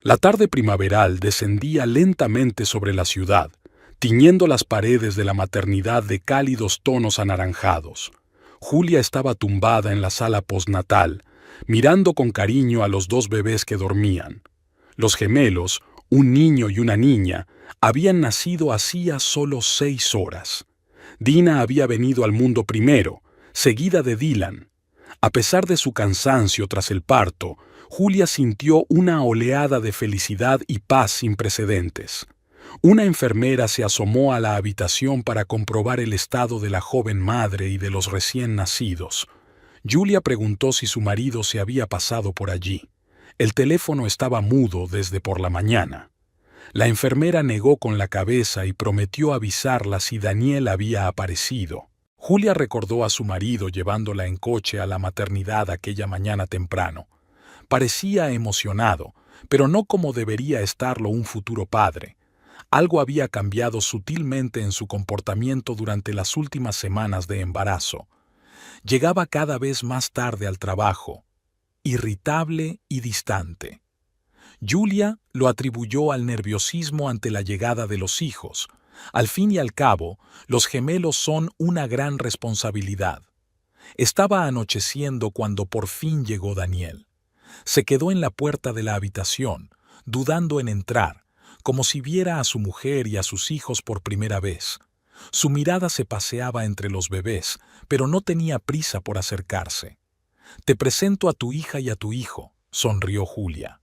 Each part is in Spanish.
La tarde primaveral descendía lentamente sobre la ciudad, tiñendo las paredes de la maternidad de cálidos tonos anaranjados. Julia estaba tumbada en la sala postnatal, mirando con cariño a los dos bebés que dormían. Los gemelos, un niño y una niña, habían nacido hacía solo 6 horas. Dina había venido al mundo primero, seguida de Dylan. A pesar de su cansancio tras el parto, Julia sintió una oleada de felicidad y paz sin precedentes. Una enfermera se asomó a la habitación para comprobar el estado de la joven madre y de los recién nacidos. Julia preguntó si su marido se había pasado por allí. El teléfono estaba mudo desde por la mañana. La enfermera negó con la cabeza y prometió avisarla si Daniel había aparecido. Julia recordó a su marido llevándola en coche a la maternidad aquella mañana temprano. Parecía emocionado, pero no como debería estarlo un futuro padre. Algo había cambiado sutilmente en su comportamiento durante las últimas semanas de embarazo. Llegaba cada vez más tarde al trabajo, irritable y distante. Julia lo atribuyó al nerviosismo ante la llegada de los hijos. Al fin y al cabo, los gemelos son una gran responsabilidad. Estaba anocheciendo cuando por fin llegó Daniel. Se quedó en la puerta de la habitación, dudando en entrar, como si viera a su mujer y a sus hijos por primera vez. Su mirada se paseaba entre los bebés, pero no tenía prisa por acercarse. «Te presento a tu hija y a tu hijo», sonrió Julia.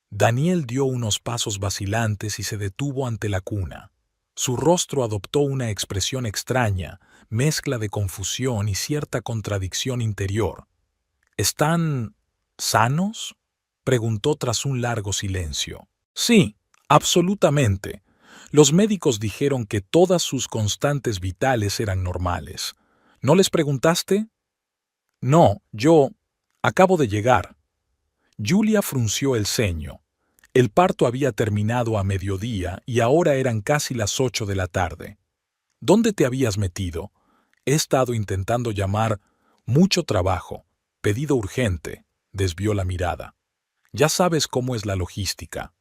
Daniel dio unos pasos vacilantes y se detuvo ante la cuna. Su rostro adoptó una expresión extraña, mezcla de confusión y cierta contradicción interior. «¿Están sanos?», preguntó tras un largo silencio. «Sí, absolutamente. Los médicos dijeron que todas sus constantes vitales eran normales. ¿No les preguntaste?» «No, yo acabo de llegar». Julia frunció el ceño. El parto había terminado a mediodía y ahora eran casi las 8 de la tarde. «¿Dónde te habías metido?» «He estado intentando llamar. Mucho trabajo. Pedido urgente», desvió la mirada. «Ya sabes cómo es la logística».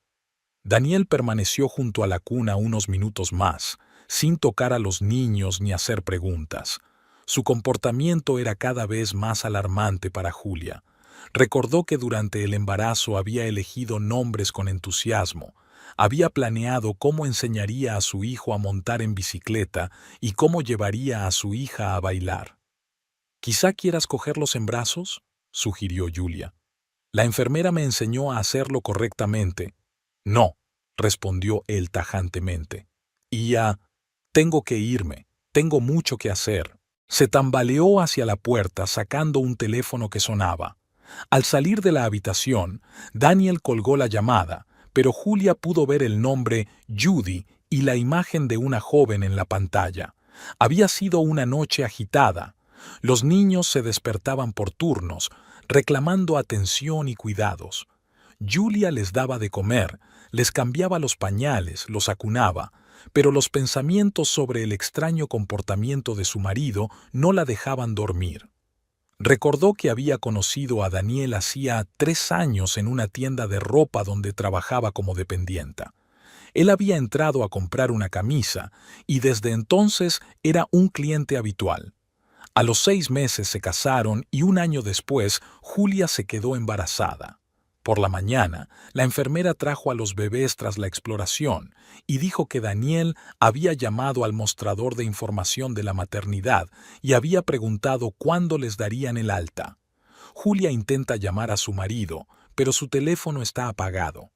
Daniel permaneció junto a la cuna unos minutos más, sin tocar a los niños ni hacer preguntas. Su comportamiento era cada vez más alarmante para Julia. Recordó que durante el embarazo había elegido nombres con entusiasmo, había planeado cómo enseñaría a su hijo a montar en bicicleta y cómo llevaría a su hija a bailar. «¿Quizá quieras cogerlos en brazos?», sugirió Julia. «La enfermera me enseñó a hacerlo correctamente». «No», respondió él tajantemente. Tengo que irme, tengo mucho que hacer». Se tambaleó hacia la puerta sacando un teléfono que sonaba. Al salir de la habitación, Daniel colgó la llamada, pero Julia pudo ver el nombre Judy y la imagen de una joven en la pantalla. Había sido una noche agitada. Los niños se despertaban por turnos, reclamando atención y cuidados. Julia les daba de comer, les cambiaba los pañales, los acunaba, pero los pensamientos sobre el extraño comportamiento de su marido no la dejaban dormir. Recordó que había conocido a Daniel hacía 3 años en una tienda de ropa donde trabajaba como dependienta. Él había entrado a comprar una camisa y desde entonces era un cliente habitual. A los 6 meses se casaron y 1 año después Julia se quedó embarazada. Por la mañana, la enfermera trajo a los bebés tras la exploración y dijo que Daniel había llamado al mostrador de información de la maternidad y había preguntado cuándo les darían el alta. Julia intenta llamar a su marido, pero su teléfono está apagado.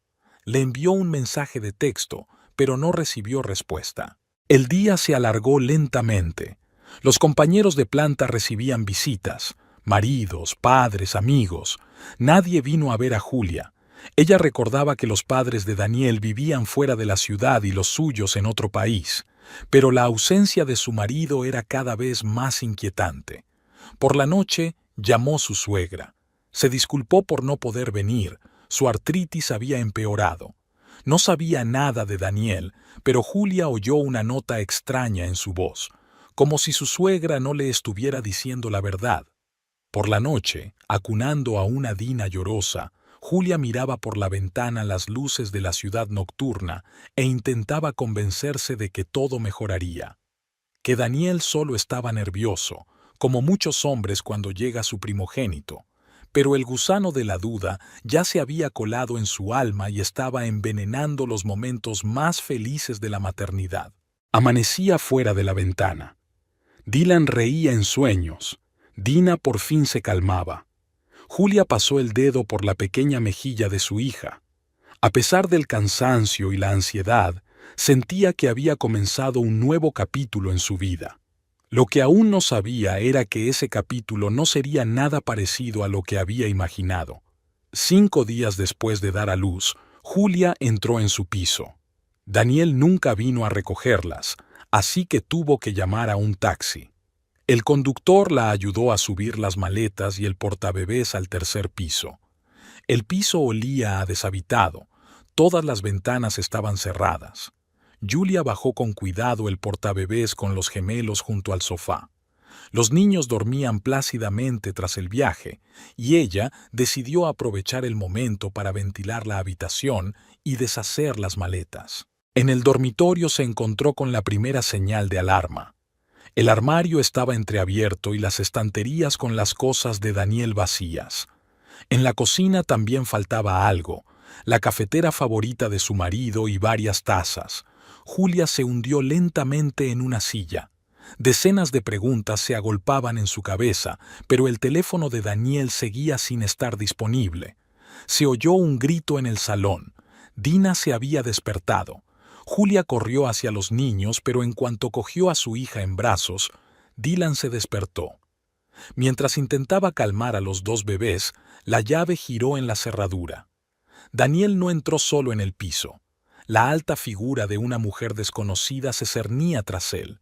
Le envió un mensaje de texto, pero no recibió respuesta. El día se alargó lentamente. Los compañeros de planta recibían visitas. Maridos, padres, amigos. Nadie vino a ver a Julia. Ella recordaba que los padres de Daniel vivían fuera de la ciudad y los suyos en otro país, pero la ausencia de su marido era cada vez más inquietante. Por la noche llamó su suegra. Se disculpó por no poder venir. Su artritis había empeorado. No sabía nada de Daniel, pero Julia oyó una nota extraña en su voz, como si su suegra no le estuviera diciendo la verdad. Por la noche, acunando a una Dina llorosa, Julia miraba por la ventana las luces de la ciudad nocturna e intentaba convencerse de que todo mejoraría, que Daniel solo estaba nervioso, como muchos hombres cuando llega su primogénito, pero el gusano de la duda ya se había colado en su alma y estaba envenenando los momentos más felices de la maternidad. Amanecía fuera de la ventana. Dylan reía en sueños. Dina por fin se calmaba. Julia pasó el dedo por la pequeña mejilla de su hija. A pesar del cansancio y la ansiedad, sentía que había comenzado un nuevo capítulo en su vida. Lo que aún no sabía era que ese capítulo no sería nada parecido a lo que había imaginado. 5 días después de dar a luz, Julia entró en su piso. Daniel nunca vino a recogerlas, así que tuvo que llamar a un taxi. El conductor la ayudó a subir las maletas y el portabebés al 3er piso. El piso olía a deshabitado. Todas las ventanas estaban cerradas. Julia bajó con cuidado el portabebés con los gemelos junto al sofá. Los niños dormían plácidamente tras el viaje, y ella decidió aprovechar el momento para ventilar la habitación y deshacer las maletas. En el dormitorio se encontró con la primera señal de alarma. El armario estaba entreabierto y las estanterías con las cosas de Daniel vacías. En la cocina también faltaba algo, la cafetera favorita de su marido y varias tazas. Julia se hundió lentamente en una silla. Decenas de preguntas se agolpaban en su cabeza, pero el teléfono de Daniel seguía sin estar disponible. Se oyó un grito en el salón. Dina se había despertado. Julia corrió hacia los niños, pero en cuanto cogió a su hija en brazos, Dylan se despertó. Mientras intentaba calmar a los 2 bebés, la llave giró en la cerradura. Daniel no entró solo en el piso. La alta figura de una mujer desconocida se cernía tras él.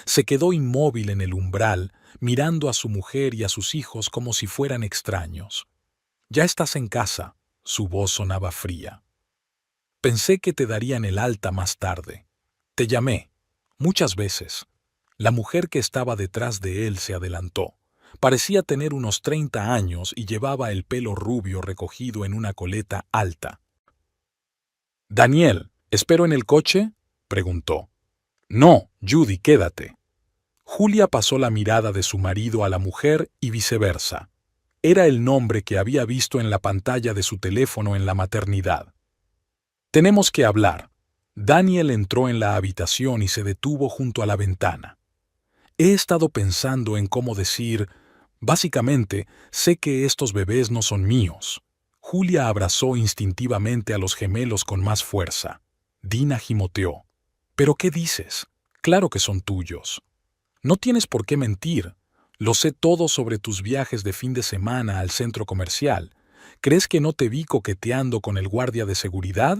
Se quedó inmóvil en el umbral, mirando a su mujer y a sus hijos como si fueran extraños. «Ya estás en casa», su voz sonaba fría. «Pensé que te darían el alta más tarde. Te llamé. Muchas veces». La mujer que estaba detrás de él se adelantó. Parecía tener unos 30 años y llevaba el pelo rubio recogido en una coleta alta. «Daniel, ¿espero en el coche?», preguntó. «No, Judy, quédate». Julia pasó la mirada de su marido a la mujer y viceversa. Era el nombre que había visto en la pantalla de su teléfono en la maternidad. «Tenemos que hablar». Daniel entró en la habitación y se detuvo junto a la ventana. «He estado pensando en cómo decir, básicamente, sé que estos bebés no son míos». Julia abrazó instintivamente a los gemelos con más fuerza. Dina gimoteó. «¿Pero qué dices? Claro que son tuyos. No tienes por qué mentir. Lo sé todo sobre tus viajes de fin de semana al centro comercial. ¿Crees que no te vi coqueteando con el guardia de seguridad?»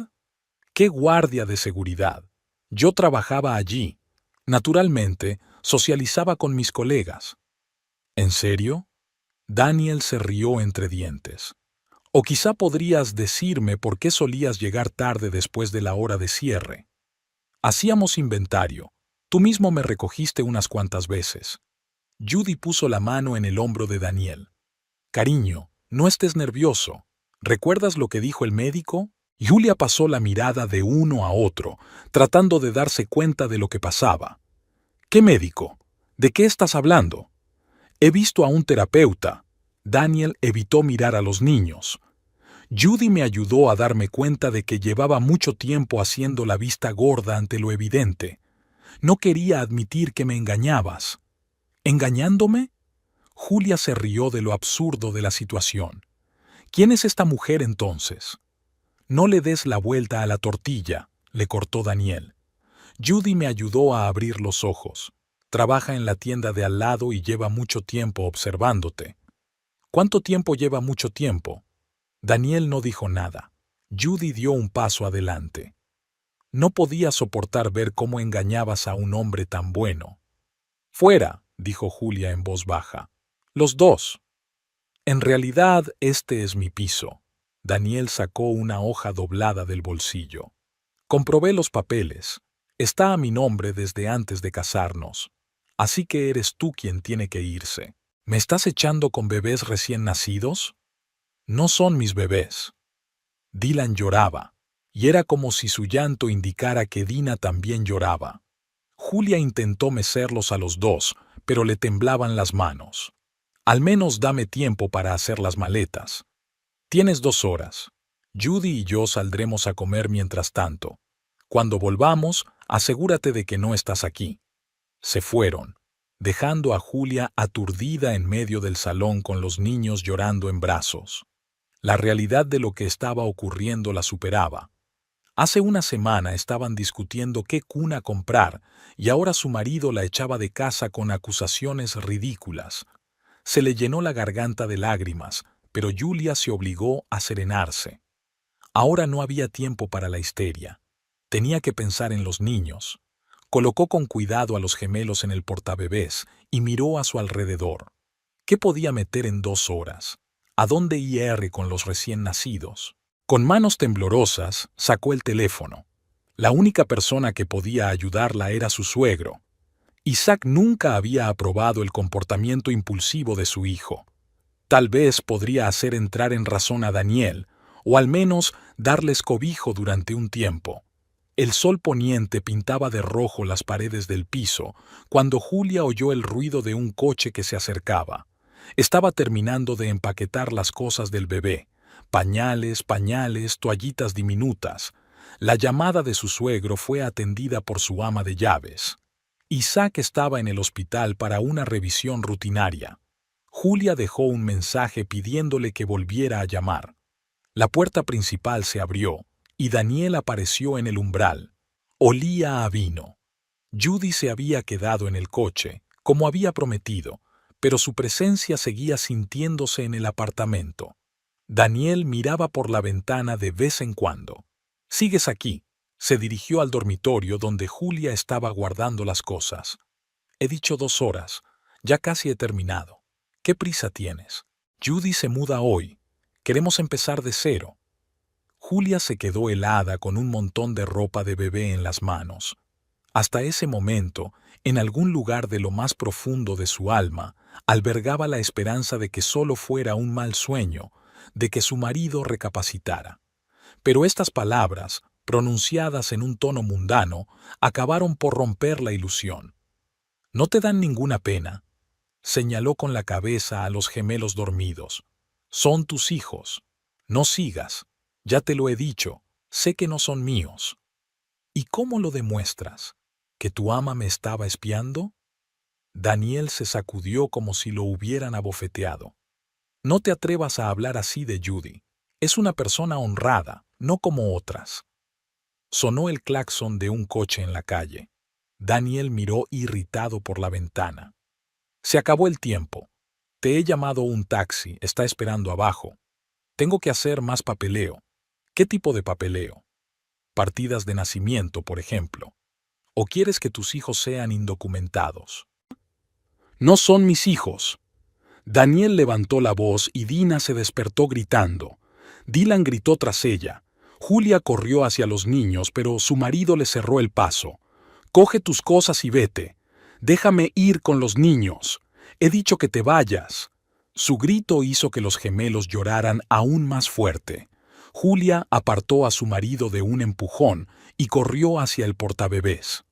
«¿Qué guardia de seguridad? Yo trabajaba allí. Naturalmente, socializaba con mis colegas». «¿En serio?». Daniel se rió entre dientes. «O quizá podrías decirme por qué solías llegar tarde después de la hora de cierre. Hacíamos inventario. Tú mismo me recogiste unas cuantas veces». Judy puso la mano en el hombro de Daniel. «Cariño, no estés nervioso. ¿Recuerdas lo que dijo el médico?». Julia pasó la mirada de uno a otro, tratando de darse cuenta de lo que pasaba. «¿Qué médico? ¿De qué estás hablando?». «He visto a un terapeuta». Daniel evitó mirar a los niños. «Judy me ayudó a darme cuenta de que llevaba mucho tiempo haciendo la vista gorda ante lo evidente. No quería admitir que me engañabas». «¿Engañándome?». Julia se rió de lo absurdo de la situación. «¿Quién es esta mujer entonces?». «No le des la vuelta a la tortilla», le cortó Daniel. «Judy me ayudó a abrir los ojos. Trabaja en la tienda de al lado y lleva mucho tiempo observándote». «¿Cuánto tiempo lleva mucho tiempo?». Daniel no dijo nada. Judy dio un paso adelante. «No podía soportar ver cómo engañabas a un hombre tan bueno». «Fuera», dijo Julia en voz baja. «Los dos». «En realidad, este es mi piso». Daniel sacó una hoja doblada del bolsillo. «Comprobé los papeles. Está a mi nombre desde antes de casarnos. Así que eres tú quien tiene que irse». «¿Me estás echando con bebés recién nacidos?». «No son mis bebés». Dylan lloraba, y era como si su llanto indicara que Dina también lloraba. Julia intentó mecerlos a los dos, pero le temblaban las manos. Al menos dame tiempo para hacer las maletas. Tienes 2 horas. Judy y yo saldremos a comer mientras tanto. Cuando volvamos, asegúrate de que no estás aquí. Se fueron, dejando a Julia aturdida en medio del salón con los niños llorando en brazos. La realidad de lo que estaba ocurriendo la superaba. Hace una semana estaban discutiendo qué cuna comprar y ahora su marido la echaba de casa con acusaciones ridículas. Se le llenó la garganta de lágrimas, pero Julia se obligó a serenarse. Ahora no había tiempo para la histeria. Tenía que pensar en los niños. Colocó con cuidado a los gemelos en el portabebés y miró a su alrededor. ¿Qué podía meter en 2 horas? ¿A dónde ir con los recién nacidos? Con manos temblorosas, sacó el teléfono. La única persona que podía ayudarla era su suegro. Isaac nunca había aprobado el comportamiento impulsivo de su hijo. Tal vez podría hacer entrar en razón a Daniel, o al menos darles cobijo durante un tiempo. El sol poniente pintaba de rojo las paredes del piso cuando Julia oyó el ruido de un coche que se acercaba. Estaba terminando de empaquetar las cosas del bebé. Pañales, toallitas diminutas. La llamada de su suegro fue atendida por su ama de llaves. Isaac estaba en el hospital para una revisión rutinaria. Julia dejó un mensaje pidiéndole que volviera a llamar. La puerta principal se abrió y Daniel apareció en el umbral. Olía a vino. Judy se había quedado en el coche, como había prometido, pero su presencia seguía sintiéndose en el apartamento. Daniel miraba por la ventana de vez en cuando. «¿Sigues aquí?» Se dirigió al dormitorio donde Julia estaba guardando las cosas. «He dicho 2 horas. Ya casi he terminado. ¿Qué prisa tienes? Judy se muda hoy. Queremos empezar de cero». Julia se quedó helada con un montón de ropa de bebé en las manos. Hasta ese momento, en algún lugar de lo más profundo de su alma, albergaba la esperanza de que solo fuera un mal sueño, de que su marido recapacitara. Pero estas palabras, pronunciadas en un tono mundano, acabaron por romper la ilusión. «¿No te dan ninguna pena?», señaló con la cabeza a los gemelos dormidos. «Son tus hijos. No sigas. Ya te lo he dicho. Sé que no son míos». «¿Y cómo lo demuestras? ¿Que tu ama me estaba espiando?». Daniel se sacudió como si lo hubieran abofeteado. «No te atrevas a hablar así de Judy. Es una persona honrada, no como otras». Sonó el claxon de un coche en la calle. Daniel miró irritado por la ventana. «Se acabó el tiempo. Te he llamado un taxi, está esperando abajo. Tengo que hacer más papeleo». «¿Qué tipo de papeleo?». «Partidas de nacimiento, por ejemplo. ¿O quieres que tus hijos sean indocumentados?». «No son mis hijos». Daniel levantó la voz y Dina se despertó gritando. Dylan gritó tras ella. Julia corrió hacia los niños, pero su marido le cerró el paso. «Coge tus cosas y vete. Déjame ir con los niños. He dicho que te vayas». Su grito hizo que los gemelos lloraran aún más fuerte. Julia apartó a su marido de un empujón y corrió hacia el portabebés.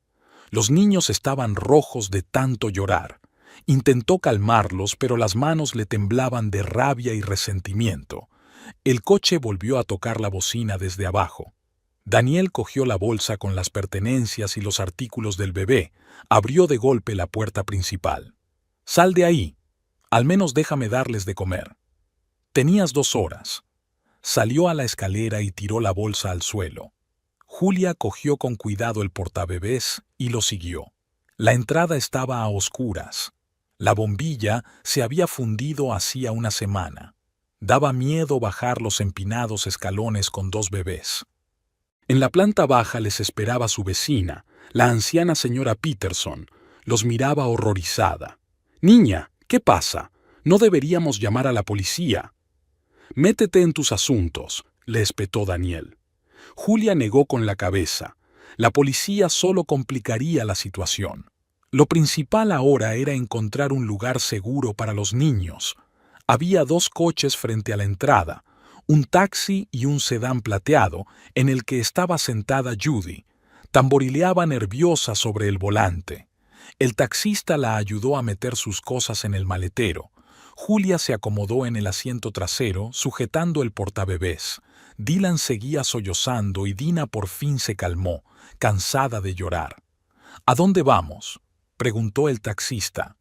Los niños estaban rojos de tanto llorar. Intentó calmarlos, pero las manos le temblaban de rabia y resentimiento. El coche volvió a tocar la bocina desde abajo. Daniel cogió la bolsa con las pertenencias y los artículos del bebé, abrió de golpe la puerta principal. «Sal de ahí. Al menos déjame darles de comer». «Tenías 2 horas». Salió a la escalera y tiró la bolsa al suelo. Julia cogió con cuidado el portabebés y lo siguió. La entrada estaba a oscuras. La bombilla se había fundido hacía una semana. Daba miedo bajar los empinados escalones con 2 bebés. En la planta baja les esperaba su vecina, la anciana señora Peterson. Los miraba horrorizada. «Niña, ¿qué pasa? No deberíamos llamar a la policía». «Métete en tus asuntos», le espetó Daniel. Julia negó con la cabeza. La policía solo complicaría la situación. Lo principal ahora era encontrar un lugar seguro para los niños. Había 2 coches frente a la entrada, un taxi y un sedán plateado en el que estaba sentada Judy. Tamborileaba nerviosa sobre el volante. El taxista la ayudó a meter sus cosas en el maletero. Julia se acomodó en el asiento trasero, sujetando el portabebés. Dylan seguía sollozando y Dina por fin se calmó, cansada de llorar. ¿A dónde vamos?, preguntó el taxista.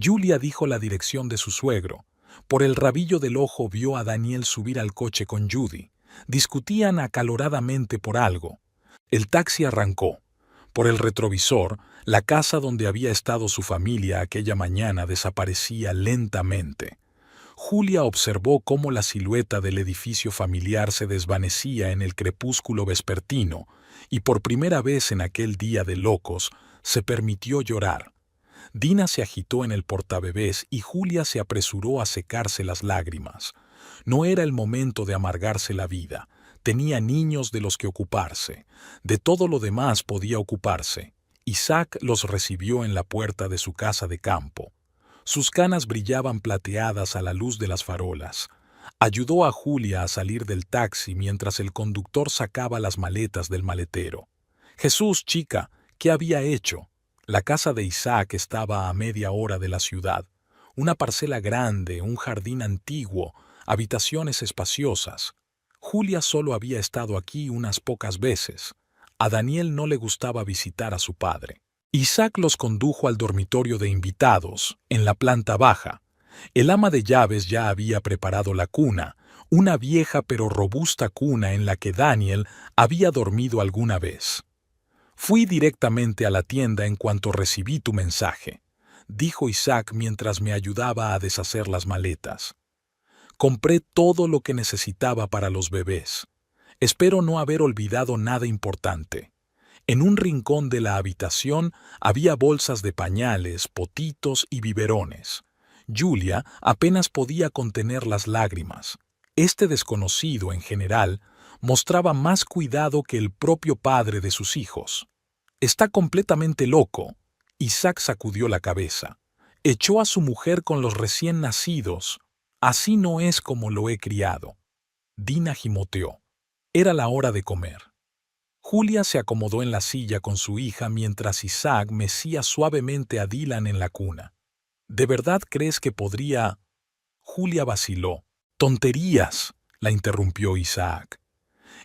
Julia dijo la dirección de su suegro. Por el rabillo del ojo vio a Daniel subir al coche con Judy. Discutían acaloradamente por algo. El taxi arrancó. Por el retrovisor, la casa donde había estado su familia aquella mañana desaparecía lentamente. Julia observó cómo la silueta del edificio familiar se desvanecía en el crepúsculo vespertino, y por primera vez en aquel día de locos se permitió llorar. Dina se agitó en el portabebés y Julia se apresuró a secarse las lágrimas. No era el momento de amargarse la vida. Tenía niños de los que ocuparse. De todo lo demás podía ocuparse. Isaac los recibió en la puerta de su casa de campo. Sus canas brillaban plateadas a la luz de las farolas. Ayudó a Julia a salir del taxi mientras el conductor sacaba las maletas del maletero. «Jesús, chica, ¿qué había hecho?» La casa de Isaac estaba a media hora de la ciudad. Una parcela grande, un jardín antiguo, habitaciones espaciosas. Julia solo había estado aquí unas pocas veces. A Daniel no le gustaba visitar a su padre. Isaac los condujo al dormitorio de invitados, en la planta baja. El ama de llaves ya había preparado la cuna, una vieja pero robusta cuna en la que Daniel había dormido alguna vez. «Fui directamente a la tienda en cuanto recibí tu mensaje», dijo Isaac mientras me ayudaba a deshacer las maletas. «Compré todo lo que necesitaba para los bebés. Espero no haber olvidado nada importante». En un rincón de la habitación había bolsas de pañales, potitos y biberones. Julia apenas podía contener las lágrimas. Este desconocido, en general, mostraba más cuidado que el propio padre de sus hijos. «Está completamente loco». Isaac sacudió la cabeza. «Echó a su mujer con los recién nacidos. Así no es como lo he criado». Dina gimoteó. Era la hora de comer. Julia se acomodó en la silla con su hija mientras Isaac mecía suavemente a Dylan en la cuna. «¿De verdad crees que podría...?» Julia vaciló. «Tonterías», la interrumpió Isaac.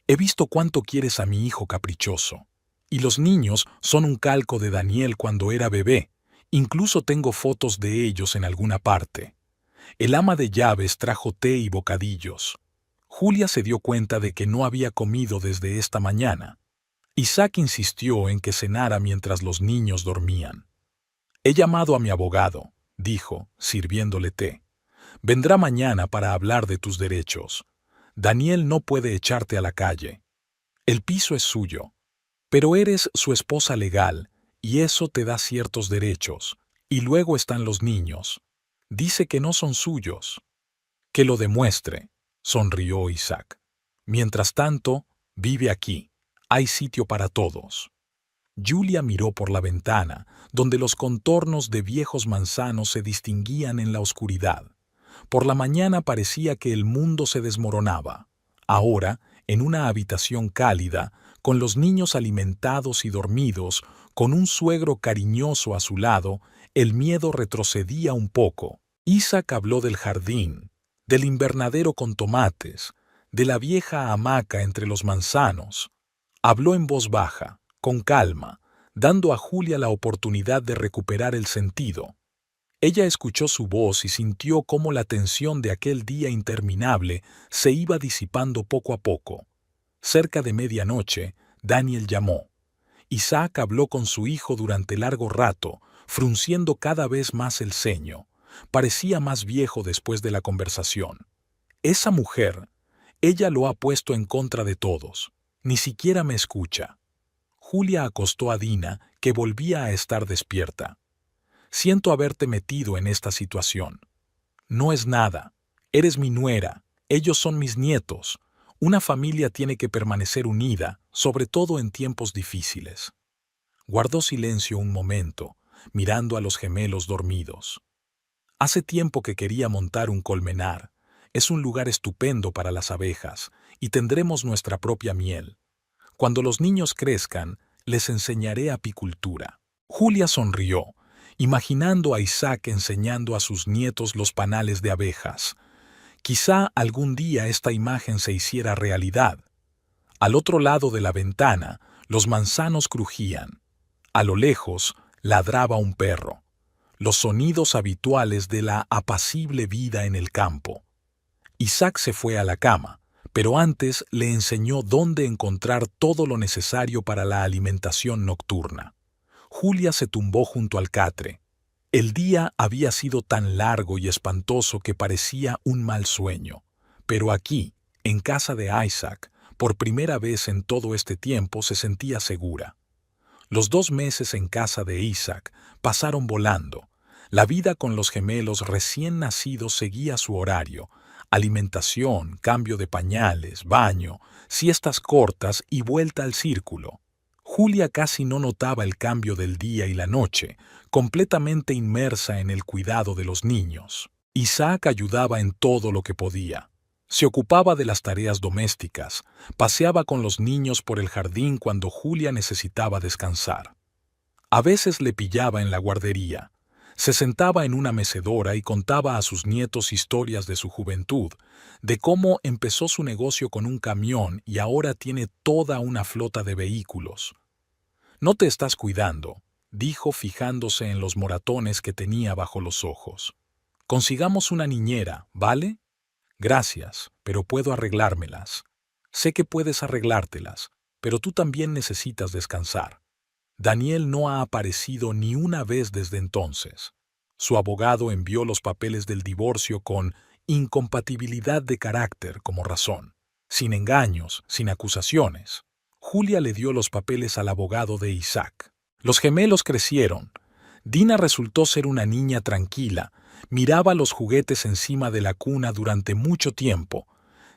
«He visto cuánto quieres a mi hijo caprichoso. Y los niños son un calco de Daniel cuando era bebé. Incluso tengo fotos de ellos en alguna parte». El ama de llaves trajo té y bocadillos. Julia se dio cuenta de que no había comido desde esta mañana. Isaac insistió en que cenara mientras los niños dormían. «He llamado a mi abogado», dijo, sirviéndole té. «Vendrá mañana para hablar de tus derechos. Daniel no puede echarte a la calle. El piso es suyo, pero eres su esposa legal y eso te da ciertos derechos. Y luego están los niños. Dice que no son suyos». «Que lo demuestre», sonrió Isaac. «Mientras tanto, vive aquí. Hay sitio para todos». Julia miró por la ventana, donde los contornos de viejos manzanos se distinguían en la oscuridad. Por la mañana parecía que el mundo se desmoronaba. Ahora, en una habitación cálida, con los niños alimentados y dormidos, con un suegro cariñoso a su lado, el miedo retrocedía un poco. Isaac habló del jardín, del invernadero con tomates, de la vieja hamaca entre los manzanos. Habló en voz baja, con calma, dando a Julia la oportunidad de recuperar el sentido. Ella escuchó su voz y sintió cómo la tensión de aquel día interminable se iba disipando poco a poco. Cerca de medianoche, Daniel llamó. Isaac habló con su hijo durante largo rato, frunciendo cada vez más el ceño. Parecía más viejo después de la conversación. «Esa mujer, ella lo ha puesto en contra de todos. Ni siquiera me escucha». Julia acostó a Dina, que volvía a estar despierta. «Siento haberte metido en esta situación». «No es nada. Eres mi nuera. Ellos son mis nietos. Una familia tiene que permanecer unida, sobre todo en tiempos difíciles». Guardó silencio un momento, mirando a los gemelos dormidos. «Hace tiempo que quería montar un colmenar. Es un lugar estupendo para las abejas y tendremos nuestra propia miel. Cuando los niños crezcan, les enseñaré apicultura. Julia sonrió, imaginando a Isaac enseñando a sus nietos los panales de abejas. Quizá algún día esta imagen se hiciera realidad. Al otro lado de la ventana, los manzanos crujían. A lo lejos, ladraba un perro. Los sonidos habituales de la apacible vida en el campo. Isaac se fue a la cama, pero antes le enseñó dónde encontrar todo lo necesario para la alimentación nocturna. Julia se tumbó junto al catre. El día había sido tan largo y espantoso que parecía un mal sueño. Pero aquí, en casa de Isaac, por primera vez en todo este tiempo se sentía segura. Los 2 meses en casa de Isaac pasaron volando. La vida con los gemelos recién nacidos seguía su horario. Alimentación, cambio de pañales, baño, siestas cortas y vuelta al círculo. Julia casi no notaba el cambio del día y la noche, completamente inmersa en el cuidado de los niños. Isaac ayudaba en todo lo que podía. Se ocupaba de las tareas domésticas, paseaba con los niños por el jardín cuando Julia necesitaba descansar. A veces le pillaba en la guardería. Se sentaba en una mecedora y contaba a sus nietos historias de su juventud, de cómo empezó su negocio con un camión y ahora tiene toda una flota de vehículos. «No te estás cuidando», dijo fijándose en los moratones que tenía bajo los ojos. «Consigamos una niñera, ¿vale?» «Gracias, pero puedo arreglármelas». «Sé que puedes arreglártelas, pero tú también necesitas descansar». Daniel no ha aparecido ni una vez desde entonces. Su abogado envió los papeles del divorcio con incompatibilidad de carácter como razón, sin engaños, sin acusaciones. Julia le dio los papeles al abogado de Isaac. Los gemelos crecieron. Dina resultó ser una niña tranquila, miraba los juguetes encima de la cuna durante mucho tiempo.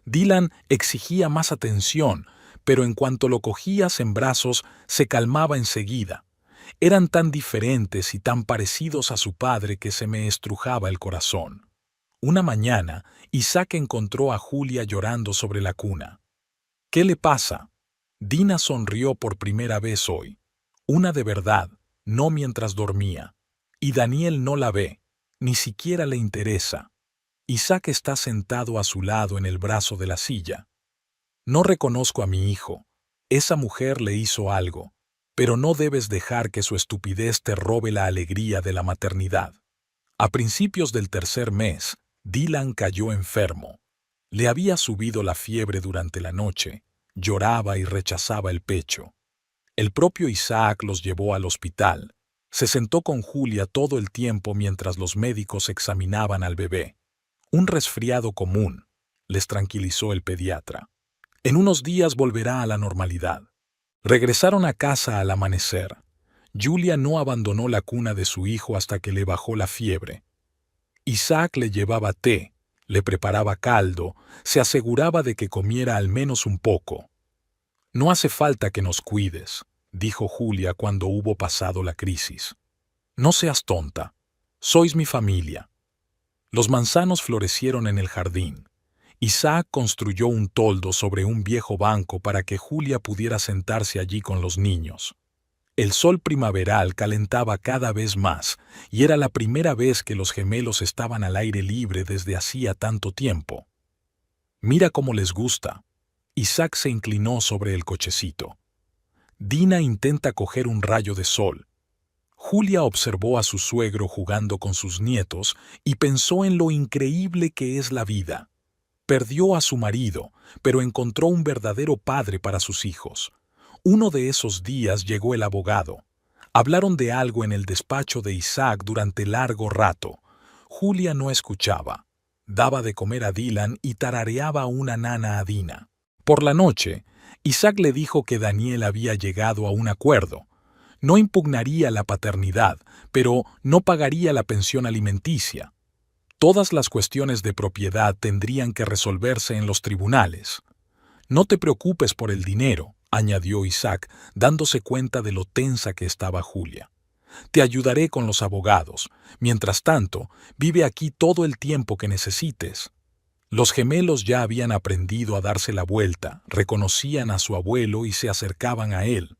Dylan exigía más atención, pero en cuanto lo cogías en brazos, se calmaba enseguida. Eran tan diferentes y tan parecidos a su padre que se me estrujaba el corazón. Una mañana, Isaac encontró a Julia llorando sobre la cuna. «¿Qué le pasa?» Dina sonrió por primera vez hoy. Una de verdad, no mientras dormía. Y Daniel no la ve, ni siquiera le interesa. Isaac está sentado a su lado en el brazo de la silla. «No reconozco a mi hijo. Esa mujer le hizo algo, pero no debes dejar que su estupidez te robe la alegría de la maternidad». A principios del 3er mes, Dylan cayó enfermo. Le había subido la fiebre durante la noche, lloraba y rechazaba el pecho. El propio Isaac los llevó al hospital. Se sentó con Julia todo el tiempo mientras los médicos examinaban al bebé. «Un resfriado común», les tranquilizó el pediatra. «En unos días volverá a la normalidad». Regresaron a casa al amanecer. Julia no abandonó la cuna de su hijo hasta que le bajó la fiebre. Isaac le llevaba té, le preparaba caldo, se aseguraba de que comiera al menos un poco. «No hace falta que nos cuides», dijo Julia cuando hubo pasado la crisis. «No seas tonta. Sois mi familia». Los manzanos florecieron en el jardín. Isaac construyó un toldo sobre un viejo banco para que Julia pudiera sentarse allí con los niños. El sol primaveral calentaba cada vez más y era la primera vez que los gemelos estaban al aire libre desde hacía tanto tiempo. «Mira cómo les gusta». Isaac se inclinó sobre el cochecito. Dina intenta coger un rayo de sol. Julia observó a su suegro jugando con sus nietos y pensó en lo increíble que es la vida. Perdió a su marido, pero encontró un verdadero padre para sus hijos. Uno de esos días llegó el abogado. Hablaron de algo en el despacho de Isaac durante largo rato. Julia no escuchaba. Daba de comer a Dylan y tarareaba una nana a Dina. Por la noche, Isaac le dijo que Daniel había llegado a un acuerdo. No impugnaría la paternidad, pero no pagaría la pensión alimenticia. Todas las cuestiones de propiedad tendrían que resolverse en los tribunales. «No te preocupes por el dinero», añadió Isaac, dándose cuenta de lo tensa que estaba Julia. «Te ayudaré con los abogados. Mientras tanto, vive aquí todo el tiempo que necesites». Los gemelos ya habían aprendido a darse la vuelta, reconocían a su abuelo y se acercaban a él.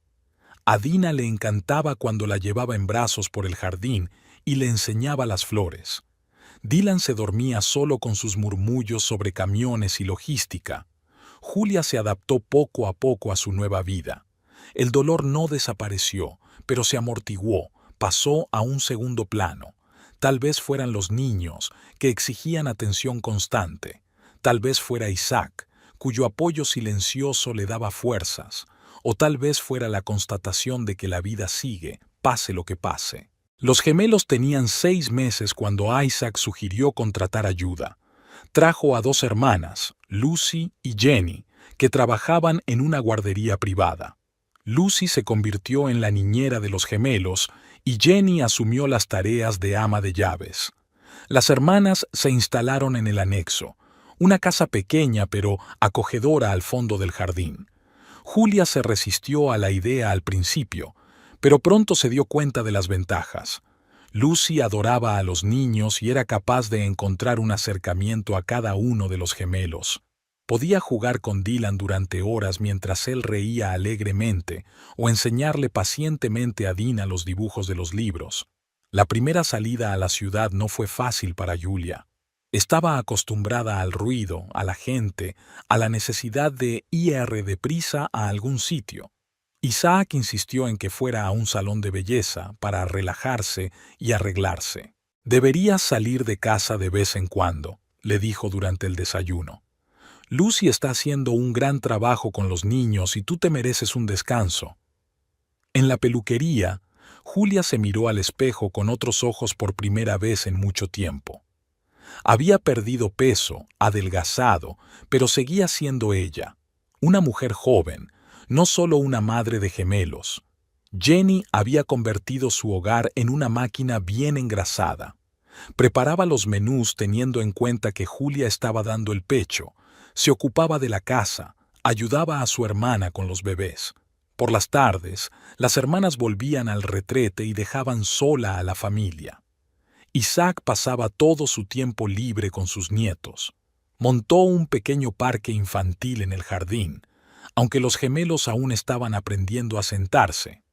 A Dina le encantaba cuando la llevaba en brazos por el jardín y le enseñaba las flores. Dylan se dormía solo con sus murmullos sobre camiones y logística. Julia se adaptó poco a poco a su nueva vida. El dolor no desapareció, pero se amortiguó, pasó a un segundo plano. Tal vez fueran los niños, que exigían atención constante. Tal vez fuera Isaac, cuyo apoyo silencioso le daba fuerzas. O tal vez fuera la constatación de que la vida sigue, pase lo que pase. Los gemelos tenían 6 meses cuando Isaac sugirió contratar ayuda. Trajo a 2 hermanas, Lucy y Jenny, que trabajaban en una guardería privada. Lucy se convirtió en la niñera de los gemelos y Jenny asumió las tareas de ama de llaves. Las hermanas se instalaron en el anexo, una casa pequeña pero acogedora al fondo del jardín. Julia se resistió a la idea al principio, pero pronto se dio cuenta de las ventajas. Lucy adoraba a los niños y era capaz de encontrar un acercamiento a cada uno de los gemelos. Podía jugar con Dylan durante horas mientras él reía alegremente o enseñarle pacientemente a Dina los dibujos de los libros. La primera salida a la ciudad no fue fácil para Julia. Estaba acostumbrada al ruido, a la gente, a la necesidad de ir deprisa a algún sitio. Isaac insistió en que fuera a un salón de belleza para relajarse y arreglarse. «Deberías salir de casa de vez en cuando», le dijo durante el desayuno. «Lucy está haciendo un gran trabajo con los niños y tú te mereces un descanso». En la peluquería, Julia se miró al espejo con otros ojos por primera vez en mucho tiempo. Había perdido peso, adelgazado, pero seguía siendo ella, una mujer joven, no solo una madre de gemelos. Jenny había convertido su hogar en una máquina bien engrasada. Preparaba los menús teniendo en cuenta que Julia estaba dando el pecho, se ocupaba de la casa, ayudaba a su hermana con los bebés. Por las tardes, las hermanas volvían al retrete y dejaban sola a la familia. Isaac pasaba todo su tiempo libre con sus nietos. Montó un pequeño parque infantil en el jardín, aunque los gemelos aún estaban aprendiendo a sentarse.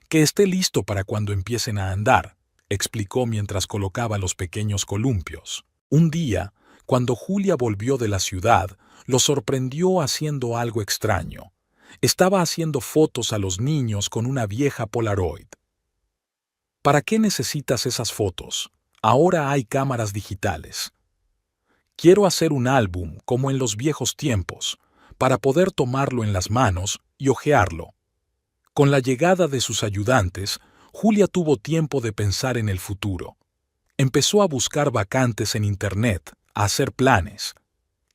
«Que esté listo para cuando empiecen a andar», explicó mientras colocaba los pequeños columpios. Un día, cuando Julia volvió de la ciudad, lo sorprendió haciendo algo extraño. Estaba haciendo fotos a los niños con una vieja Polaroid. «¿Para qué necesitas esas fotos? Ahora hay cámaras digitales». «Quiero hacer un álbum como en los viejos tiempos, para poder tomarlo en las manos y hojearlo». Con la llegada de sus ayudantes, Julia tuvo tiempo de pensar en el futuro. Empezó a buscar vacantes en Internet, a hacer planes.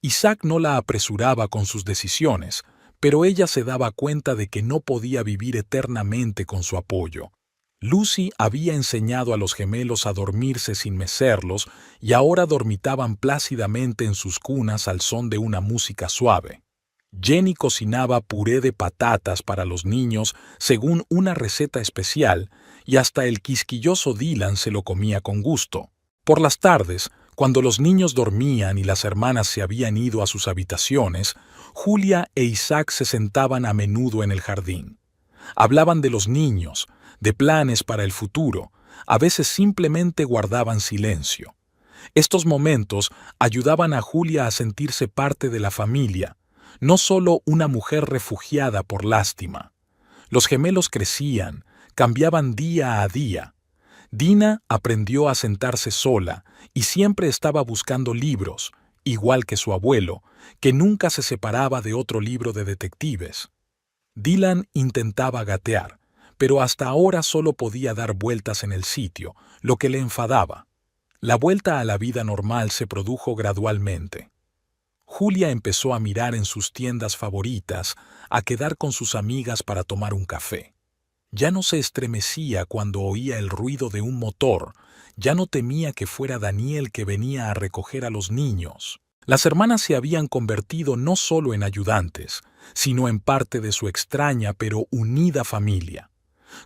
Isaac no la apresuraba con sus decisiones, pero ella se daba cuenta de que no podía vivir eternamente con su apoyo. Lucy había enseñado a los gemelos a dormirse sin mecerlos y ahora dormitaban plácidamente en sus cunas al son de una música suave. Jenny cocinaba puré de patatas para los niños según una receta especial y hasta el quisquilloso Dylan se lo comía con gusto. Por las tardes, cuando los niños dormían y las hermanas se habían ido a sus habitaciones, Julia e Isaac se sentaban a menudo en el jardín. Hablaban de los niños, de planes para el futuro, a veces simplemente guardaban silencio. Estos momentos ayudaban a Julia a sentirse parte de la familia, no solo una mujer refugiada por lástima. Los gemelos crecían, cambiaban día a día. Dina aprendió a sentarse sola y siempre estaba buscando libros, igual que su abuelo, que nunca se separaba de otro libro de detectives. Dylan intentaba gatear, pero hasta ahora solo podía dar vueltas en el sitio, lo que le enfadaba. La vuelta a la vida normal se produjo gradualmente. Julia empezó a mirar en sus tiendas favoritas, a quedar con sus amigas para tomar un café. Ya no se estremecía cuando oía el ruido de un motor, ya no temía que fuera Daniel que venía a recoger a los niños. Las hermanas se habían convertido no solo en ayudantes, sino en parte de su extraña pero unida familia.